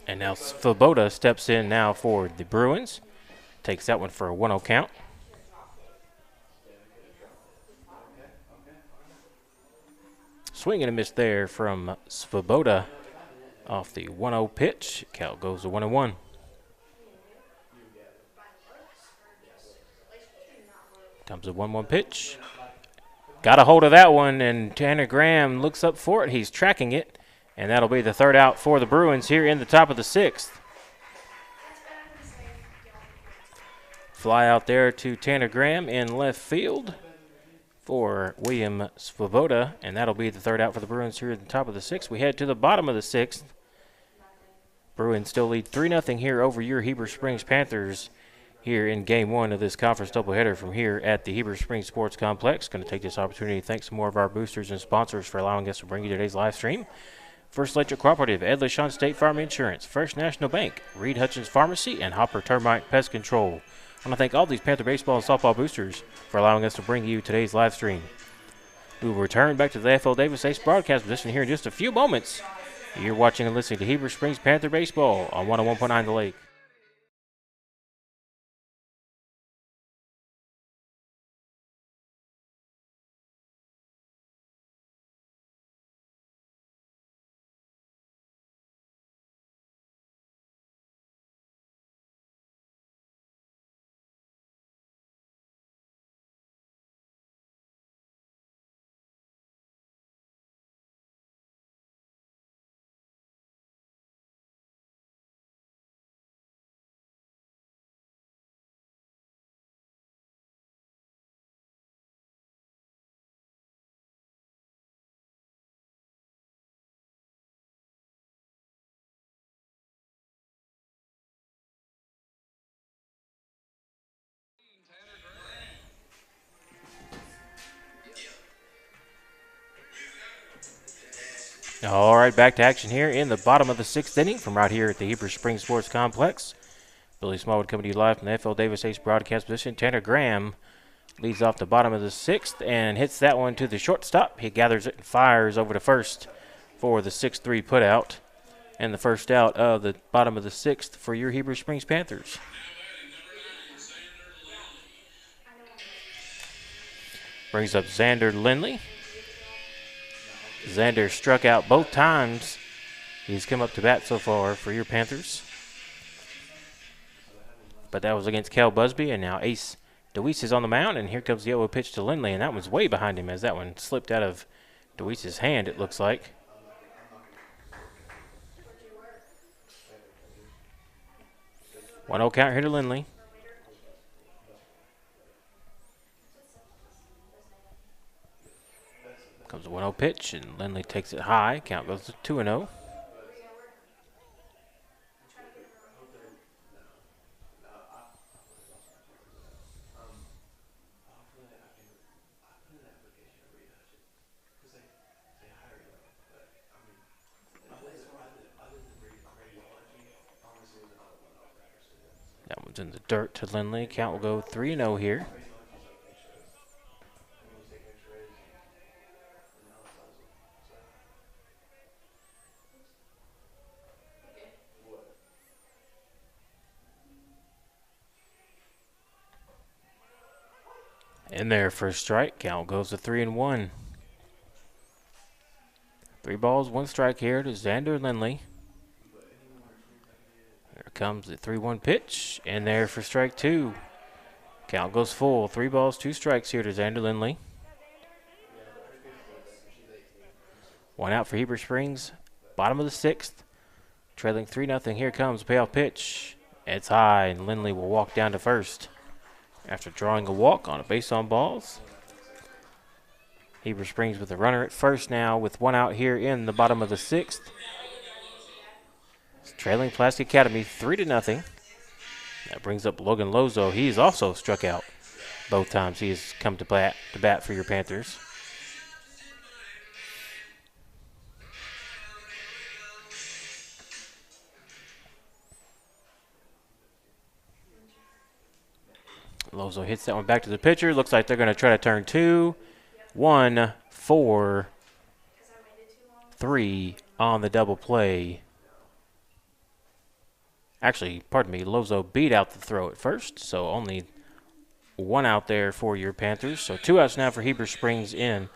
And now Svoboda steps in now for the Bruins. Takes that one for a 1-0 count. Swing and a miss there from Svoboda off the 1-0 pitch. Count goes to 1-1. Comes a 1-1 pitch. Got a hold of that one, and Tanner Graham looks up for it. He's tracking it, and that'll be the 3rd out for the Bruins here in the top of the 6th. Fly out there to Tanner Graham in left field for William Svoboda, and that'll be the 3rd out for the Bruins here at the top of the 6th. We head to the bottom of the 6th. Bruins still lead 3-0 here over your Heber Springs Panthers here in Game 1 of this conference doubleheader from here at the Heber Springs Sports Complex. Going to take this opportunity to thank some more of our boosters and sponsors for allowing us to bring you today's live stream. First Electric Cooperative, Ed LeSean State Farm Insurance, First National Bank, Reed Hutchins Pharmacy, and Hopper Termite Pest Control. I want to thank all these Panther baseball and softball boosters for allowing us to bring you today's live stream. We will return back to the AFL Davis Ace broadcast position here in just a few moments. You're watching and listening to Heber Springs Panther Baseball on 101.9 The Lake. All right, back to action here in the bottom of the 6th inning from right here at the Heber Springs Sports Complex. Billy Smallwood coming to you live from the FL Davis Ace broadcast position. Tanner Graham leads off the bottom of the 6th and hits that one to the shortstop. He gathers it and fires over to first for the 6-3 putout. And the first out of the bottom of the 6th for your Heber Springs Panthers. Brings up Xander Lindley. Xander struck out both times he's come up to bat so far for your Panthers. But that was against Cal Busby, and now Ace DeWeese is on the mound, and here comes the yellow pitch to Lindley, and that one's way behind him as that one slipped out of DeWeese's hand, it looks like. One 0 count here to Lindley. Comes a 1-0 pitch, and Lindley takes it high. Count goes to 2-0. That one's in the dirt to Lindley. Count will go 3-0 here. In there for a strike. Count goes to 3-1. 3 balls, 1 strike here to Xander Lindley. Here comes the 3-1 pitch. In there for strike 2. Count goes full. 3 balls, 2 strikes here to Xander Lindley. 1 out for Heber Springs. Bottom of the 6th. Trailing 3-0. Here comes the payoff pitch. It's high, and Lindley will walk down to first after drawing a walk on a base on balls. Heber Springs with a runner at first now with 1 out here in the bottom of the 6th. It's trailing Pulaski Academy 3-0. That brings up Logan Lozo. He's also struck out both times he has come to bat for your Panthers. Lozo hits that one back to the pitcher. Looks like they're going to try to turn 2. 1, 4, 3 on the double play. Actually, pardon me, Lozo beat out the throw at first, so only 1 out there for your Panthers. So 2 outs now for Heber Springs in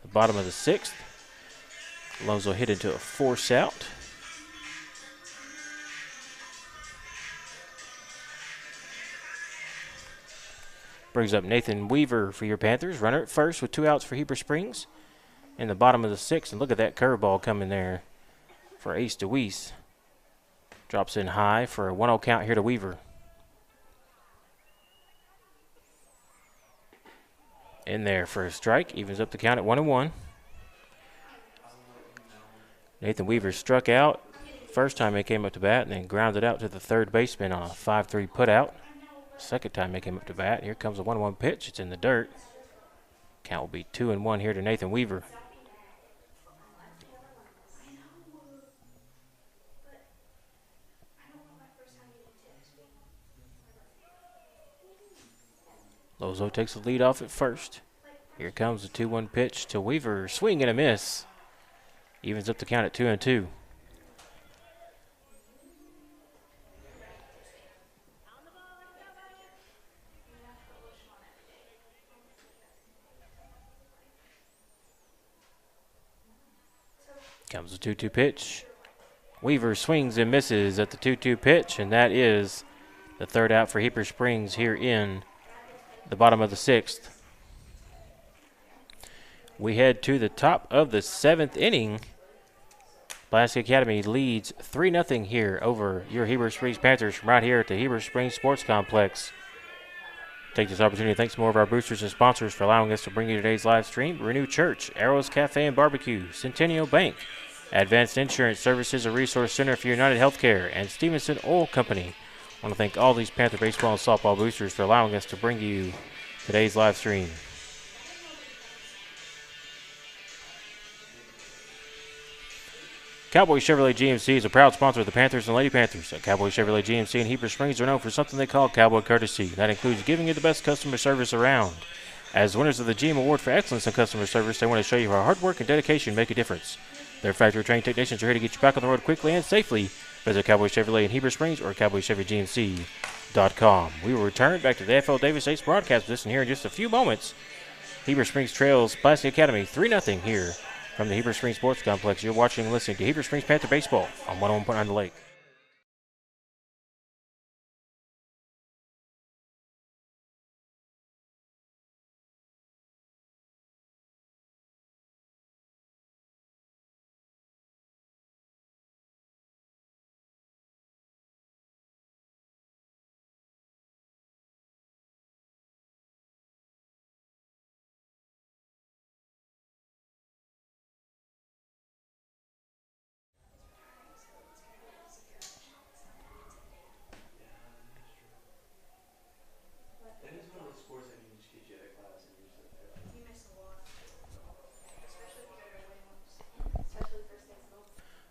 the bottom of the 6th. Lozo hit into a force out. Brings up Nathan Weaver for your Panthers. Runner at first with 2 outs for Heber Springs in the bottom of the 6th. And look at that curveball coming there for Ace DeWeese. Drops in high for a 1-0 count here to Weaver. In there for a strike. Evens up the count at 1-1. Nathan Weaver struck out first time he came up to bat and then grounded out to the third baseman on a 5-3 putout. Second time he came up to bat. Here comes a 1-1 pitch. It's in the dirt. Count will be 2-1 here to Nathan Weaver. Lozo takes the lead off at first. Here comes the 2-1 pitch to Weaver. Swing and a miss. Evens up the count at 2-2. Comes the 2-2 pitch. Weaver swings and misses at the 2-2 pitch, and that is the 3rd out for Heber Springs here in the bottom of the 6th. We head to the top of the 7th inning. Pulaski Academy leads 3-0 here over your Heber Springs Panthers from right here at the Heber Springs Sports Complex. Take this opportunity to thank some more of our boosters and sponsors for allowing us to bring you today's live stream. Renew Church, Arrows Cafe and Barbecue, Centennial Bank, Advanced Insurance Services, a resource center for United Healthcare, and Stevenson Oil Company. I want to thank all these Panther baseball and softball boosters for allowing us to bring you today's live stream. Cowboy Chevrolet GMC is a proud sponsor of the Panthers and Lady Panthers. At Cowboy Chevrolet GMC in Heber Springs are known for something they call Cowboy Courtesy. That includes giving you the best customer service around. As winners of the GM Award for Excellence in Customer Service, they want to show you how hard work and dedication make a difference. Their factory-trained technicians are here to get you back on the road quickly and safely. Visit Cowboy Chevrolet in Heber Springs or CowboyChevroletGMC.com. We will return back to the FL Davis Ace broadcast position here in just a few moments. Heber Springs trails Pulaski Academy 3-0 here from the Heber Springs Sports Complex. You're watching and listening to Heber Springs Panther Baseball on 101.9 The Lake.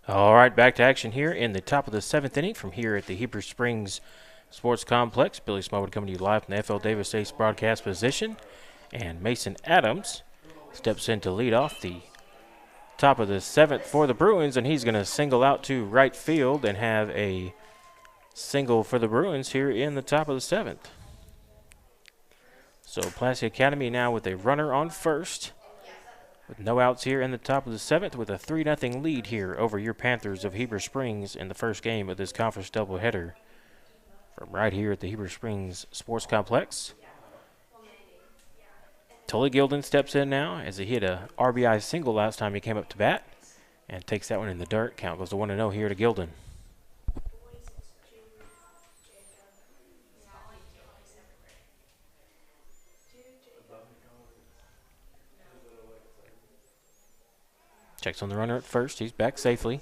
All right, back to action here in the top of the 7th inning from here at the Heber Springs Sports Complex. Billy Smallwood coming to you live from the FL Davis Ace broadcast position. And Mason Adams steps in to lead off the top of the 7th for the Bruins, and he's going to single out to right field and have a single for the Bruins here in the top of the 7th. So Pulaski Academy now with a runner on first, with no outs here in the top of the 7th, with a 3-0 lead here over your Panthers of Heber Springs in the first game of this conference doubleheader from right here at the Heber Springs Sports Complex. Tully Gilden steps in now as he hit a RBI single last time he came up to bat and takes that one in the dirt. Count goes to 1-0 here to Gilden. Checks on the runner at first. He's back safely.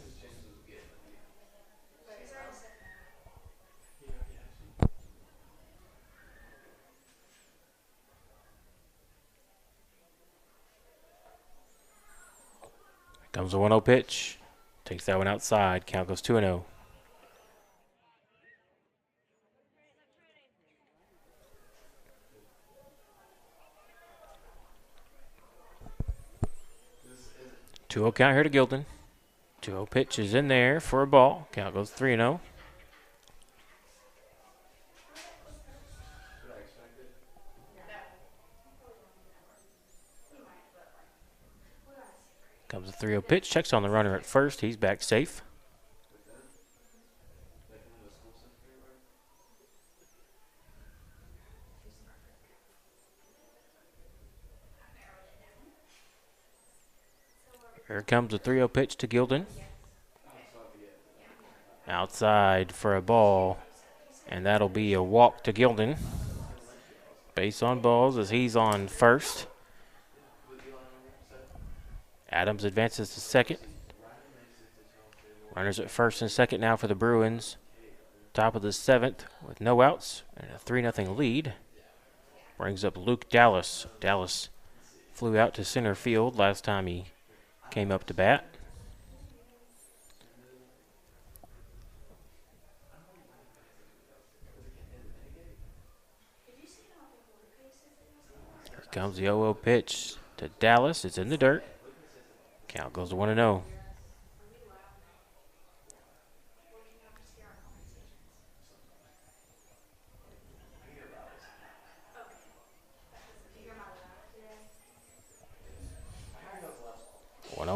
Comes a 1-0 pitch. Takes that one outside. Count goes 2-0. Two 2-0 count here to Gilden. 2-0 pitch is in there for a ball. Count goes 3-0. Comes a 3-0 pitch. Checks on the runner at first. He's back safe. Here comes a 3-0 pitch to Gilden. Outside for a ball, and that'll be a walk to Gilden. Base on balls as he's on first. Adams advances to second. Runners at first and second now for the Bruins. Top of the 7th with no outs and a 3-0 lead. Brings up Luke Dallas. Dallas flew out to center field last time he came up to bat. Here comes the 0-0 pitch to Dallas. It's in the dirt. Count goes to 1-0.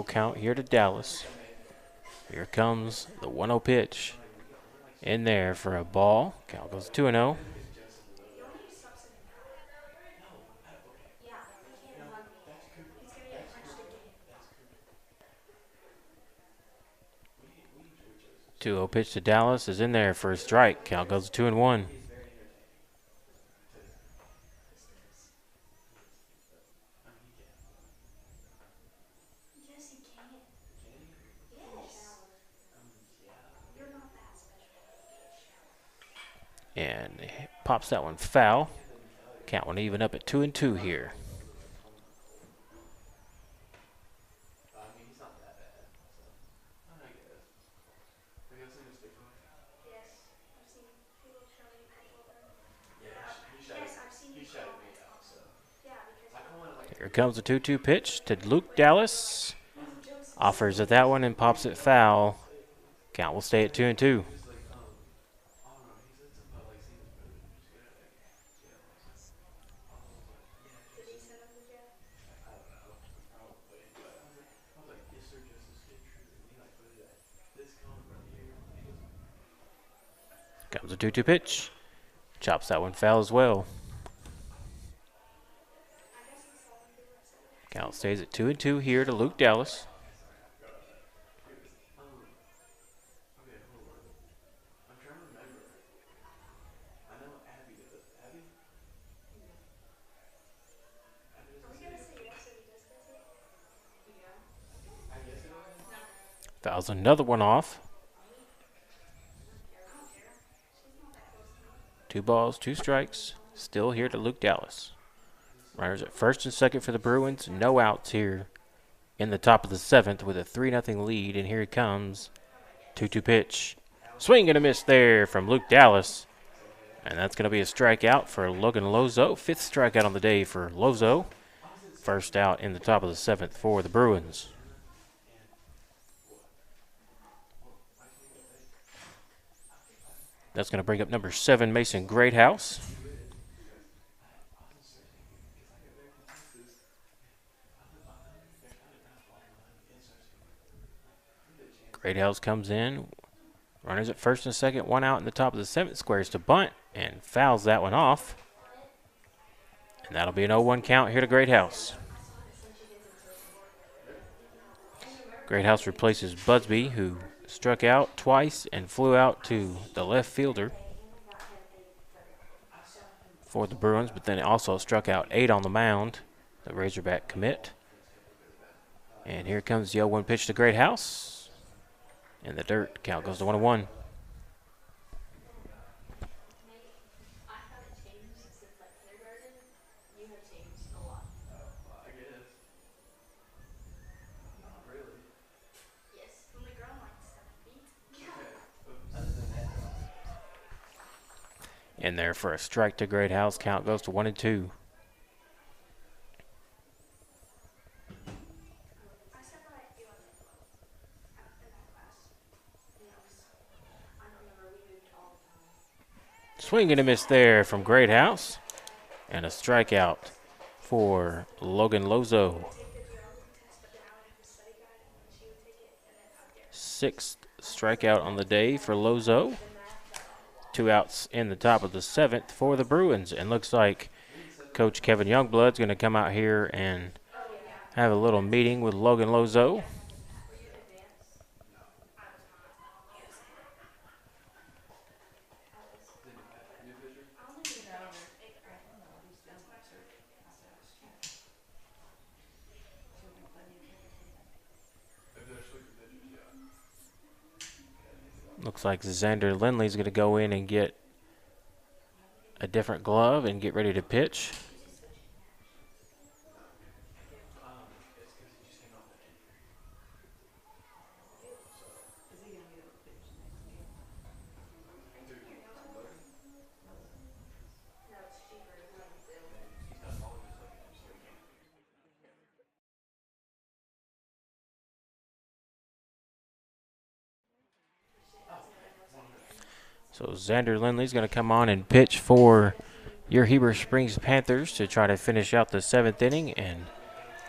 Count here to Dallas. Here comes the 1-0 pitch. In there for a ball. Count goes 2-0. Two 2-0 pitch to Dallas is in there for a strike. Count goes 2-1. And pops that one foul. Count one even up at 2-2 here. Here comes the 2-2 pitch to Luke Dallas. Offers at that one and pops it foul. Count will stay at 2-2. Comes a 2-2 pitch. Chops that one foul as well. Count stays at 2-2 here to Luke Dallas. Fouls another one off. 2 balls, 2 strikes. Still here to Luke Dallas. Runners at first and second for the Bruins. No outs here in the top of the 7th with a 3-0 lead. And here he comes. 2-2 pitch. Swing and a miss there from Luke Dallas. And that's going to be a strikeout for Logan Lozo. 5th strikeout on the day for Lozo. First out in the top of the 7th for the Bruins. That's going to bring up number 7, Mason Greathouse. Great House comes in. Runners at first and second, one out in the top of the 7th, squares to bunt and fouls that one off. And that'll be an 0-1 count here to Great House. Great House replaces Budsby, who struck out twice and flew out to the left fielder for the Bruins, but then also struck out 8 on the mound, the Razorback commit. And here comes the 0-1 pitch to Great House. In the dirt, count goes to 1-1. In there for a strike to Great House, count goes to 1-2. Swing and a miss there from Great House. And a strikeout for Logan Lozo. 6th strikeout on the day for Lozo. 2 outs in the top of the 7th for the Bruins. And looks like Coach Kevin Youngblood's going to come out here and have a little meeting with Logan Lozo. Looks like Xander Lindley's going to go in and get a different glove and get ready to pitch. So Xander Lindley's going to come on and pitch for your Heber Springs Panthers to try to finish out the 7th inning. And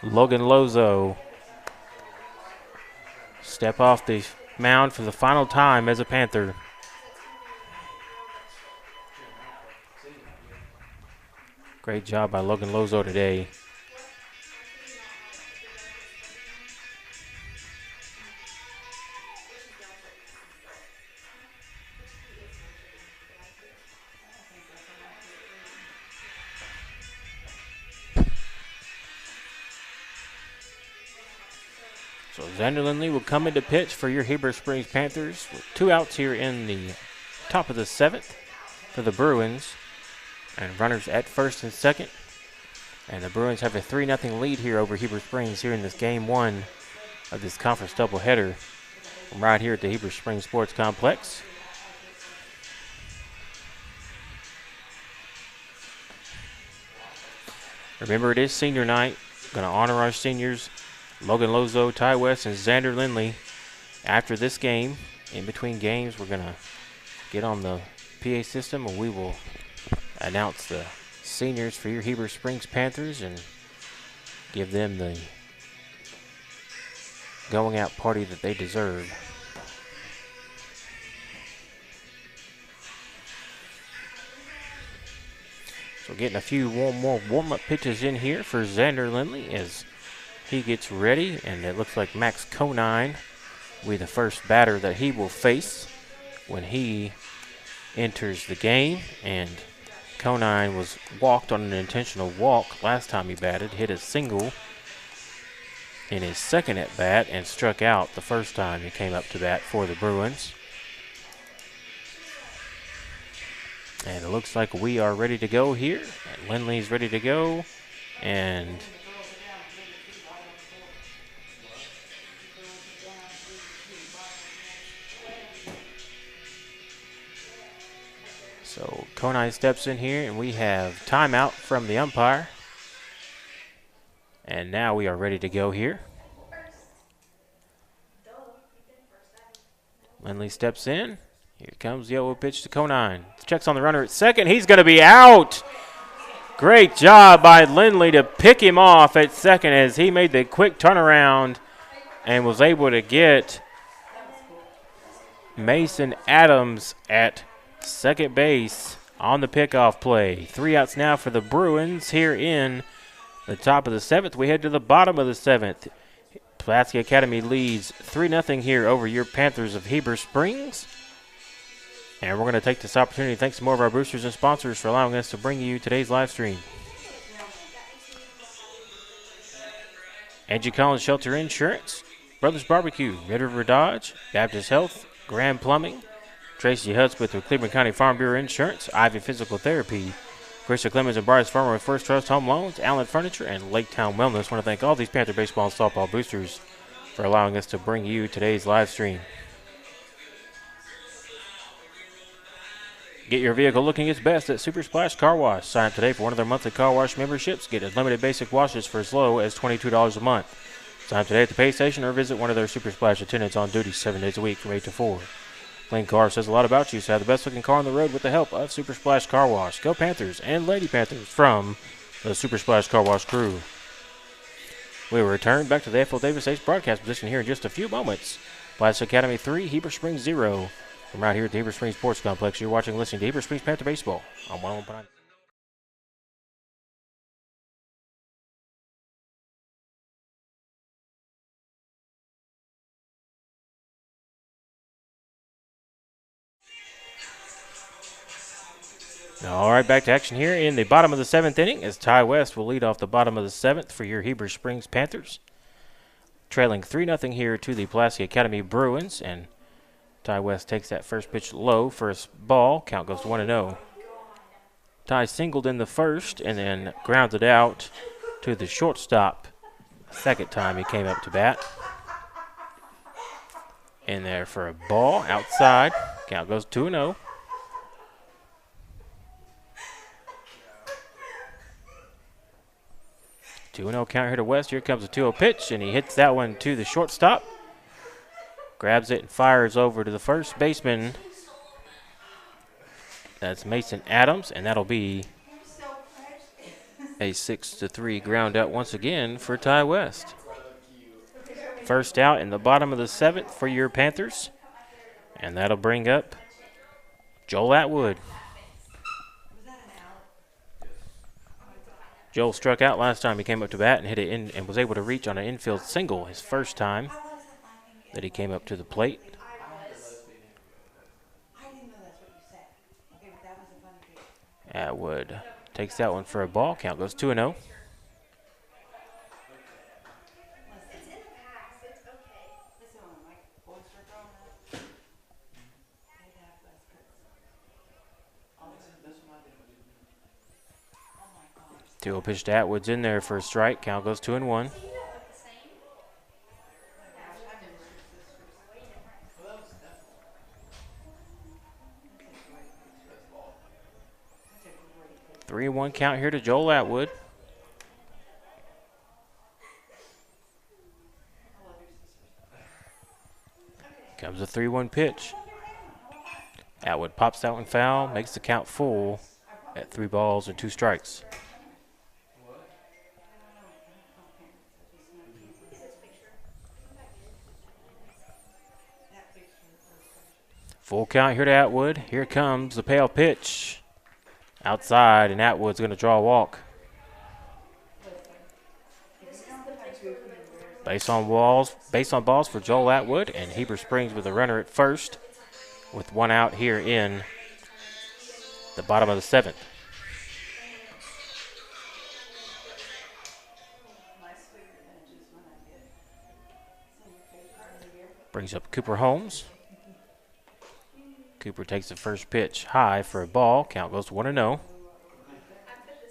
Logan Lozo step off the mound for the final time as a Panther. Great job by Logan Lozo today. So Xander Lindley will come into pitch for your Heber Springs Panthers with 2 outs here in the top of the 7th for the Bruins. And runners at first and second. And the Bruins have a 3-0 lead here over Heber Springs here in this game 1 of this conference doubleheader from right here at the Heber Springs Sports Complex. Remember, it is senior night. Going to honor our seniors, Logan Lozo, Ty West, and Xander Lindley. After this game, in between games, we're going to get on the PA system and we will announce the seniors for your Heber Springs Panthers and give them the going out party that they deserve. So getting a few more warm-up pitches in here for Xander Lindley as he gets ready, and it looks like Max Conine will be the first batter that he will face when he enters the game. And Conine was walked on an intentional walk last time he batted, hit a single in his second at-bat, and struck out the first time he came up to bat for the Bruins. And it looks like we are ready to go here. And Lindley's ready to go, and so Conine steps in here, and we have timeout from the umpire. And now we are ready to go here. Lindley steps in. Here comes the 0-0 pitch to Conine. Checks on the runner at second. He's going to be out. Great job by Lindley to pick him off at second as he made the quick turnaround and was able to get Mason Adams at second base on the pickoff play. 3 outs now for the Bruins here in the top of the 7th. We head to the bottom of the 7th. Pulaski Academy leads 3-0 here over your Panthers of Heber Springs. And we're going to take this opportunity to thank some more of our boosters and sponsors for allowing us to bring you today's live stream. Angie Collins Shelter Insurance, Brothers Barbecue, Red River Dodge, Baptist Health, Grand Plumbing, Tracy Hudspeth with Cleveland County Farm Bureau Insurance, Ivy Physical Therapy, Krista Clemens and Bryce Farmer with First Trust Home Loans, Allen Furniture, and Lake Town Wellness. I want to thank all these Panther baseball and softball boosters for allowing us to bring you today's live stream. Get your vehicle looking its best at Super Splash Car Wash. Sign up today for one of their monthly car wash memberships. Get unlimited basic washes for as low as $22 a month. Sign up today at the pay station or visit one of their Super Splash attendants on duty 7 days a week from 8 to 4. Clean car says a lot about you, so have the best looking car on the road with the help of Super Splash Car Wash. Go Panthers and Lady Panthers from the Super Splash Car Wash crew. We will return back to the F.L. Davis Ace broadcast position here in just a few moments. Pulaski Academy 3, Heber Springs 0. From right here at the Heber Springs Sports Complex, you're watching and listening to Heber Springs Panther Baseball on 101.9. All right, back to action here in the bottom of the 7th inning as Ty West will lead off the bottom of the 7th for your Heber Springs Panthers. Trailing 3-0 here to the Pulaski Academy Bruins, and Ty West takes that first pitch low for a ball. Count goes to 1-0. Ty singled in the first and then grounded out to the shortstop. Second time he came up to bat. In there for a ball outside. Count goes 2-0. Count here to West. Here comes a 2-0 pitch, and he hits that one to the shortstop. Grabs it and fires over to the first baseman. That's Mason Adams, and that'll be a 6-3 ground out once again for Ty West. First out in the bottom of the 7th for your Panthers, and that'll bring up Joel Atwood. Joel struck out last time he came up to bat and hit it in and was able to reach on an infield single his first time that he came up to the plate. Atwood takes that one for a ball. Count goes 2-0. Two-0 pitch to Atwood's in there for a strike. Count goes 2-1. Three-1 count here to Joel Atwood. Comes a 3-1 pitch. Atwood pops that one foul, makes the count full at 3 balls and 2 strikes. Full count here to Atwood. Here comes the pale pitch. Outside, and Atwood's going to draw a walk. Base on balls for Joel Atwood, and Heber Springs with a runner at first with 1 out here in the bottom of the 7th. Brings up Cooper Holmes. Cooper takes the first pitch high for a ball. Count goes to 1-0.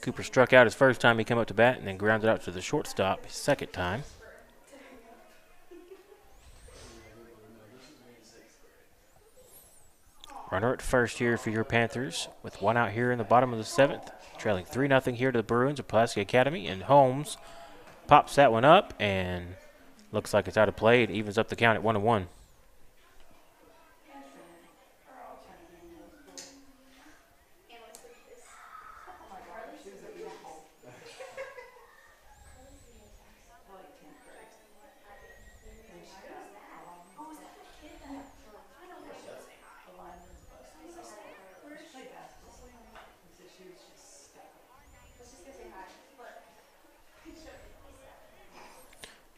Cooper struck out his first time he came up to bat and then grounded out to the shortstop his second time. Runner at first here for your Panthers with 1 out here in the bottom of the 7th. Trailing 3-0 here to the Bruins of Pulaski Academy. And Holmes pops that one up and looks like it's out of play. It evens up the count at 1-1.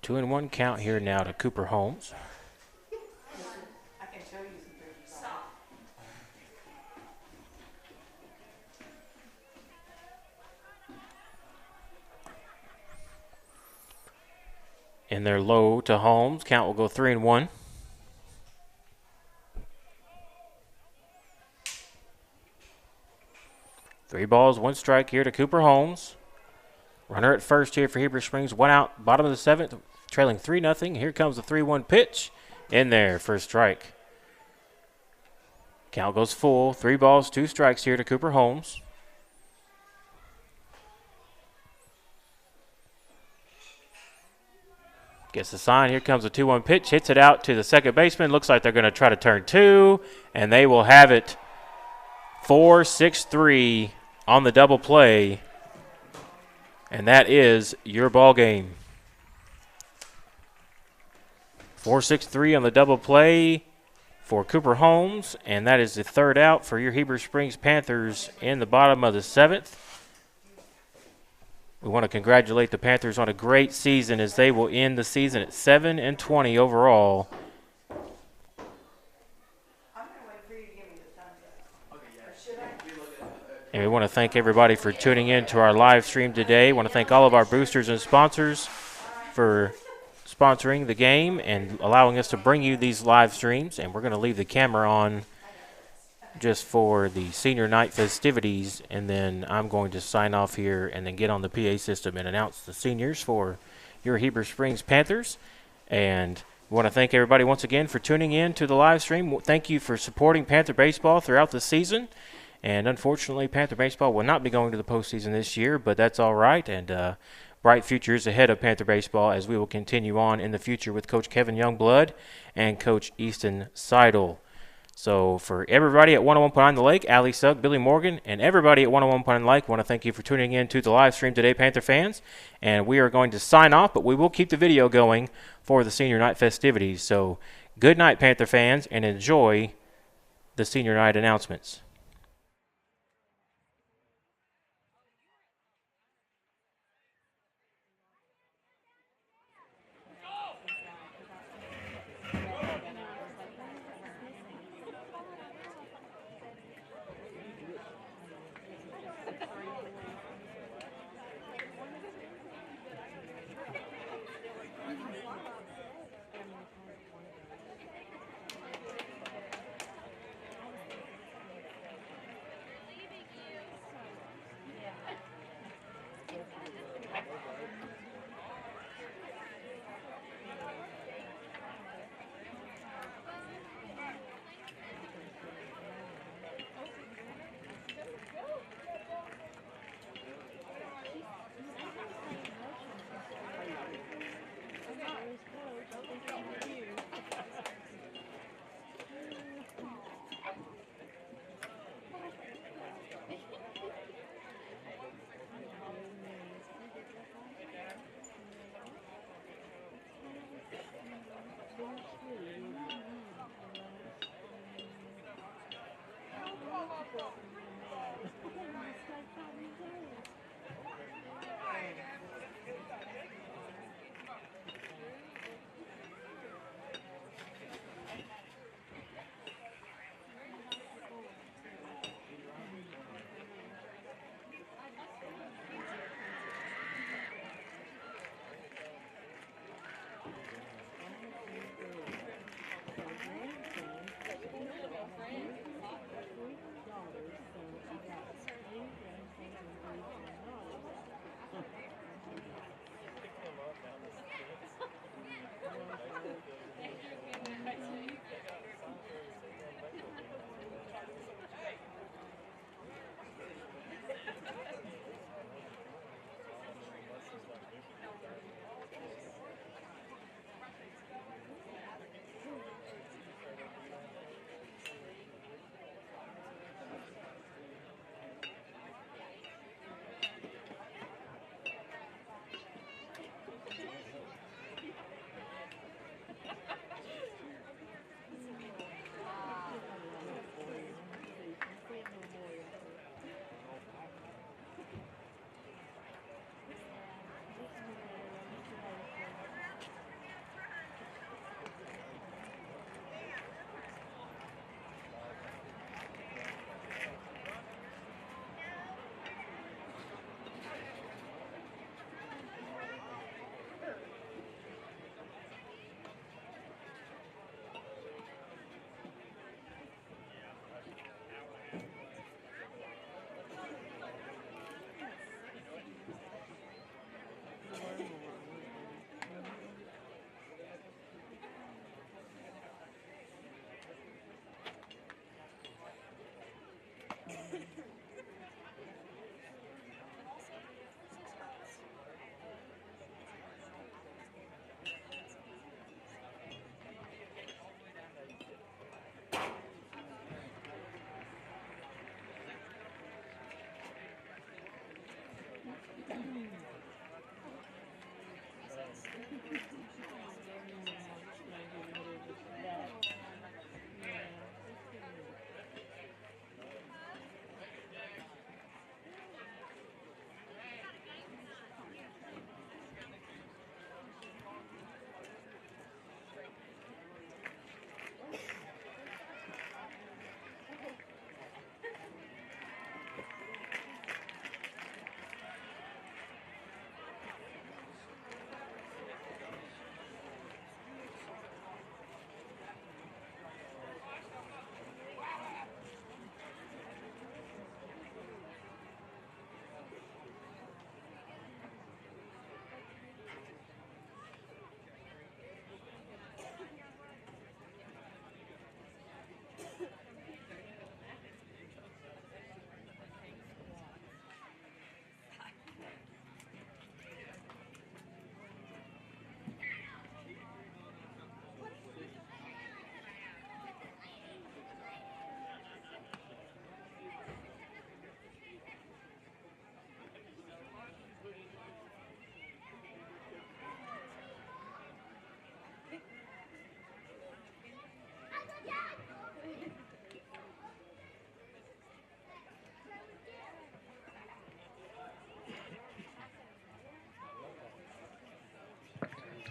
2-1 count here now to Cooper Holmes. And they're low to Holmes. Count will go 3-1. Three balls, one strike here to Cooper Holmes. Runner at first here for Heber Springs. One out, bottom of the seventh, trailing 3-0. Here comes the 3-1 pitch. In there for a strike. Count goes full. 3 balls, 2 strikes here to Cooper Holmes. Gets the sign. Here comes a 2-1 pitch. Hits it out to the second baseman. Looks like they're going to try to turn 2, and they will have it 4-6-3 on the double play. And that is your ball game. 4-6-3 on the double play for Cooper Holmes, and that is the third out for your Heber Springs Panthers in the bottom of the seventh. We want to congratulate the Panthers on a great season as they will end the season at 7-20 overall. And we want to thank everybody for tuning in to our live stream today. We want to thank all of our boosters and sponsors for sponsoring the game and allowing us to bring you these live streams. And we're going to leave the camera on just for the senior night festivities, and then I'm going to sign off here and then get on the PA system and announce the seniors for your Heber Springs Panthers. And we want to thank everybody once again for tuning in to the live stream. Thank you for supporting Panther baseball throughout the season. And unfortunately, Panther baseball will not be going to the postseason this year, but that's all right. And bright futures ahead of Panther baseball as we will continue on in the future with Coach Kevin Youngblood and Coach Easton Seidel. So for everybody at 101.9 The Lake, Ali Sugg, Billy Morgan, and everybody at 101.9 The Lake, I want to thank you for tuning in to the live stream today, Panther fans. And we are going to sign off, but we will keep the video going for the senior night festivities. So good night, Panther fans, and enjoy the senior night announcements.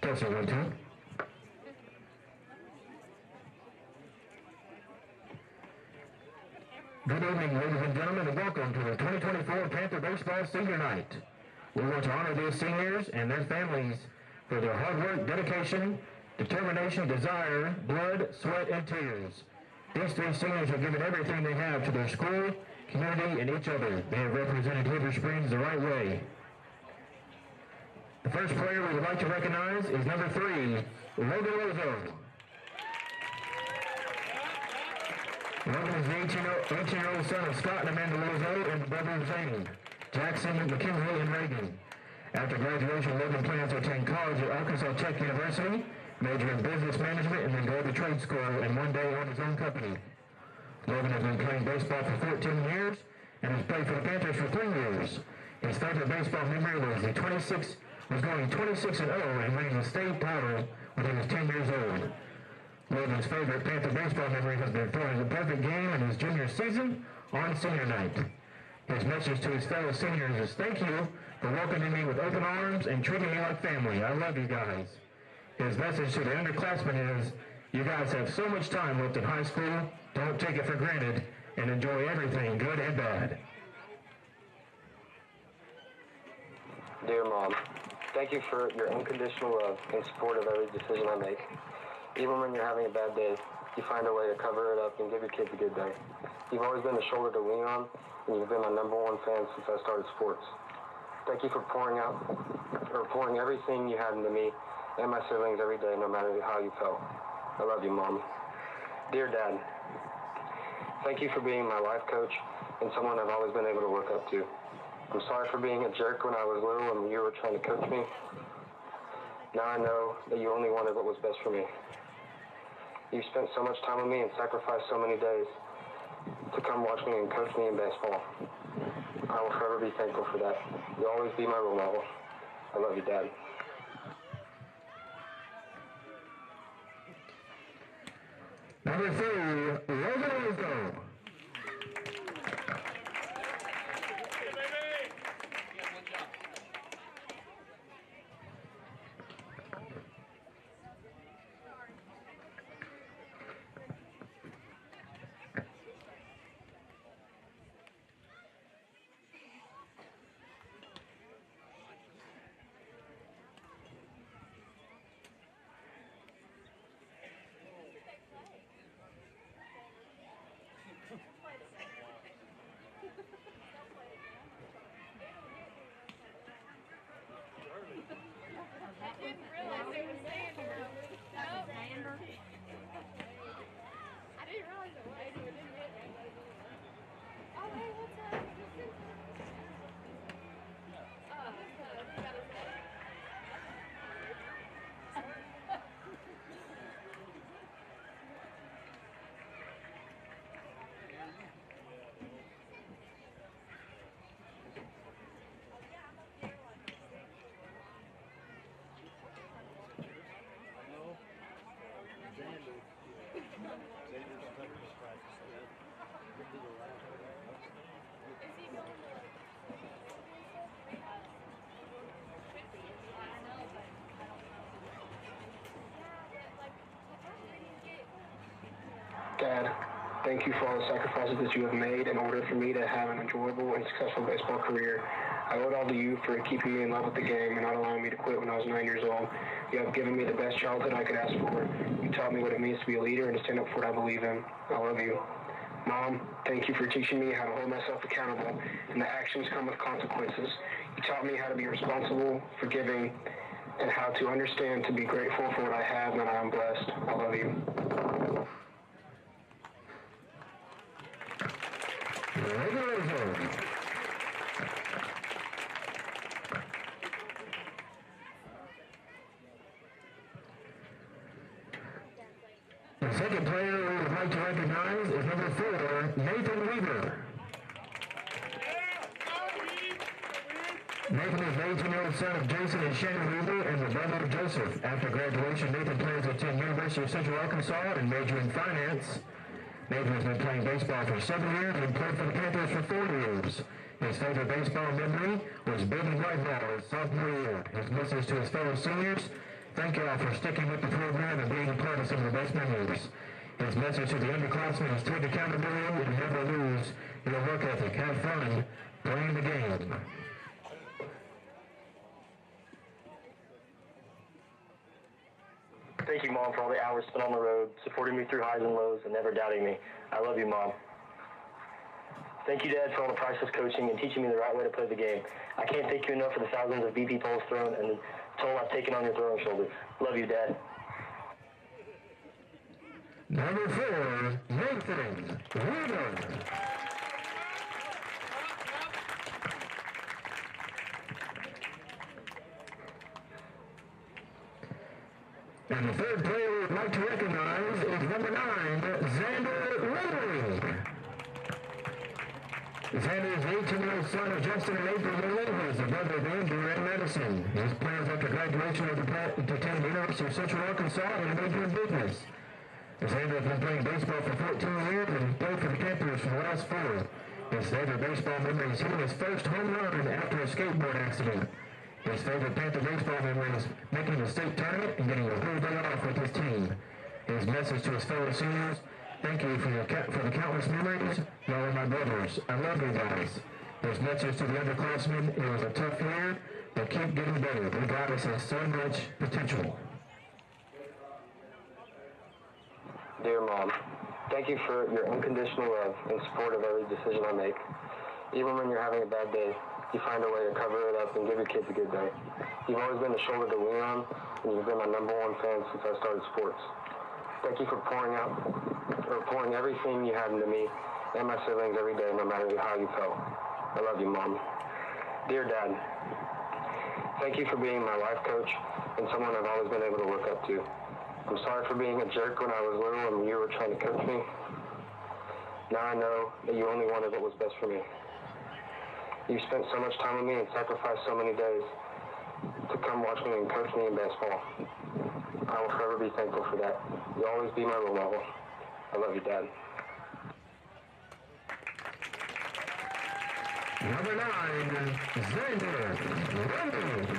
Kelsey, 1-2. Good evening, ladies and gentlemen, and welcome to the 2024 Panther Baseball Senior Night. We want to honor these seniors and their families for their hard work, dedication, determination, desire, blood, sweat, and tears. These three seniors have given everything they have to their school, community, and each other. They have represented Heber Springs the right way. The first player we would like to recognize is number 3, Logan Lozo. Logan is the 18-year-old son of Scott and Amanda Lozo and brother Zane, Jackson, McKinley, and Reagan. After graduation, Logan plans to attend college at Arkansas Tech University, major in business management, and then go to trade school and one day own his own company. Logan has been playing baseball for 14 years and has played for the Panthers for 3 years. His favorite baseball memory was going 26-0 and winning the state title when he was 10 years old. Logan's favorite Panther baseball memory has been throwing the perfect game in his junior season on senior night. His message to his fellow seniors is thank you for welcoming me with open arms and treating me like family. I love you guys. His message to the underclassmen is you guys have so much time left in high school, don't take it for granted, and enjoy everything good and bad. Dear Mom, thank you for your unconditional love and support of every decision I make. Even when you're having a bad day, you find a way to cover it up and give your kids a good day. You've always been a shoulder to lean on, and you've been my #1 fan since I started sports. Thank you for pouring everything you had into me and my siblings every day, no matter how you felt. I love you, Mom. Dear Dad, thank you for being my life coach and someone I've always been able to look up to. I'm sorry for being a jerk when I was little and you were trying to coach me. Now I know that you only wanted what was best for me. You've spent so much time with me and sacrificed so many days to come watch me and coach me in baseball. I will forever be thankful for that. You'll always be my role model. I love you, Dad. Number 3, Logan Lozo. Dad, thank you for all the sacrifices that you have made in order for me to have an enjoyable and successful baseball career. I owe it all to you for keeping me in love with the game and not allowing me to quit when I was 9 years old. You have given me the best childhood I could ask for. You taught me what it means to be a leader and to stand up for what I believe in. I love you. Mom, thank you for teaching me how to hold myself accountable and that actions come with consequences. You taught me how to be responsible, forgiving, and how to understand to be grateful for what I have and that I am blessed. I love you. The second player we would like to recognize is number 4, Nathan Heber. Nathan is the 18-year-old son of Jason and Shannon Heber and the brother of Joseph. After graduation, Nathan plans to attend University of Central Arkansas and major in finance. Nathan has been playing baseball for 7 years and played for the Panthers for 4 years. His favorite baseball memory was baby white ball his sophomore year. His message to his fellow seniors: thank you all for sticking with the program and being a part of some of the best memories. His message to the underclassmen is take accountability and never lose your work ethic. Have fun playing the game. Thank you, Mom, for all the hours spent on the road, supporting me through highs and lows, and never doubting me. I love you, Mom. Thank you, Dad, for all the priceless coaching and teaching me the right way to play the game. I can't thank you enough for the thousands of BP poles thrown and the toll I've taken on your throwing shoulder. Love you, Dad. Number 4, Nathan Heber. And the third player we would like to recognize is number 9, Xander Ridley. Xander is the 18-year-old son of Justin and April Ridley, who is the brother of Andrew and Madison. His plans after graduation are to attend the University of Central Arkansas and major in business. Xander has been playing baseball for 14 years and played for the Panthers for the last 4. His favorite baseball memory is hitting his first home run after a skateboard accident. His favorite Panther baseball memory is making the state tournament and getting a whole day off with his team. His message to his fellow seniors: thank you for the countless memories. Y'all are my brothers. I love you guys. His message to the underclassmen: it was a tough year, but keep getting better. You guys have so much potential. Dear Mom, thank you for your unconditional love and support of every decision I make. Even when you're having a bad day, you find a way to cover it up and give your kids a good day. You've always been the shoulder to lean on, and you've been my #1 fan since I started sports. Thank you for pouring everything you had into me and my siblings every day, no matter how you felt. I love you, Mom. Dear Dad, thank you for being my life coach and someone I've always been able to look up to. I'm sorry for being a jerk when I was little and you were trying to coach me. Now I know that you only wanted what was best for me. You spent so much time with me and sacrificed so many days to come watch me and coach me in baseball. I will forever be thankful for that. You'll always be my role model. I love you, Dad. Number 9, Xander Ridley.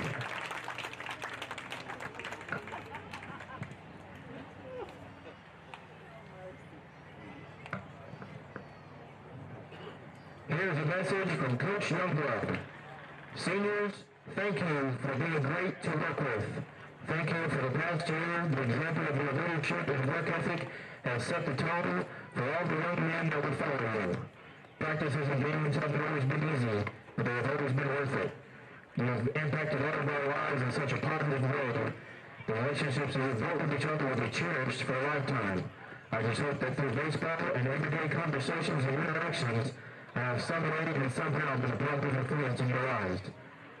Here's a message from Coach Youngblood. Seniors, thank you for being great to work with. Thank you for the past year. The example of your leadership and work ethic has set the tone for all the young men that will follow you. Practices and games haven't always been easy, but they have always been worth it. You have impacted all of our lives in such a positive way. The relationships that we've built with each other will be cherished for a lifetime. I just hope that through baseball and everyday conversations and interactions, I have some way and somehow been a positive influence in your lives.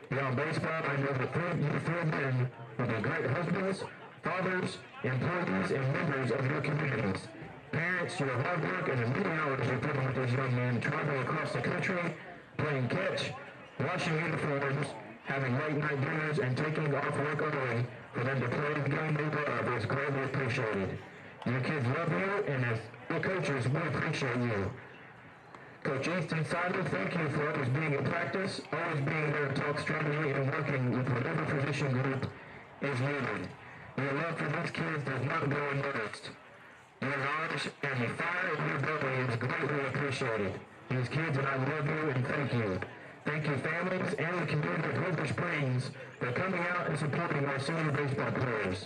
Beyond baseball, I know that you 3 men will be great husbands, fathers, employees, and members of your communities. Parents, your hard work and the many hours you put in with these young men traveling across the country, playing catch, washing uniforms, having late night dinners, and taking off work early for them to play the game they love is greatly appreciated. Your kids love you, and as your coaches, we appreciate you. Coach Easton Sider, thank you for always being in practice, always being there to talk strategy, and working with whatever position group is needed. Your love for these kids does not go unnoticed. Your knowledge and the fire in your belly is greatly appreciated. These kids and I love you and thank you. Thank you, families and the community of Heber Springs, for coming out and supporting our senior baseball players.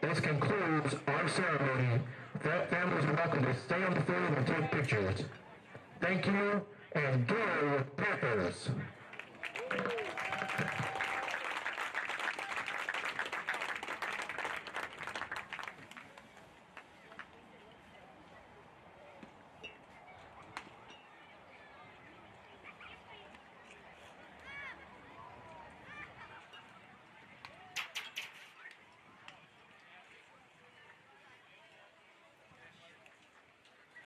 This concludes our ceremony. Families are welcome to stay on the field and take pictures. Thank you, and go Panthers!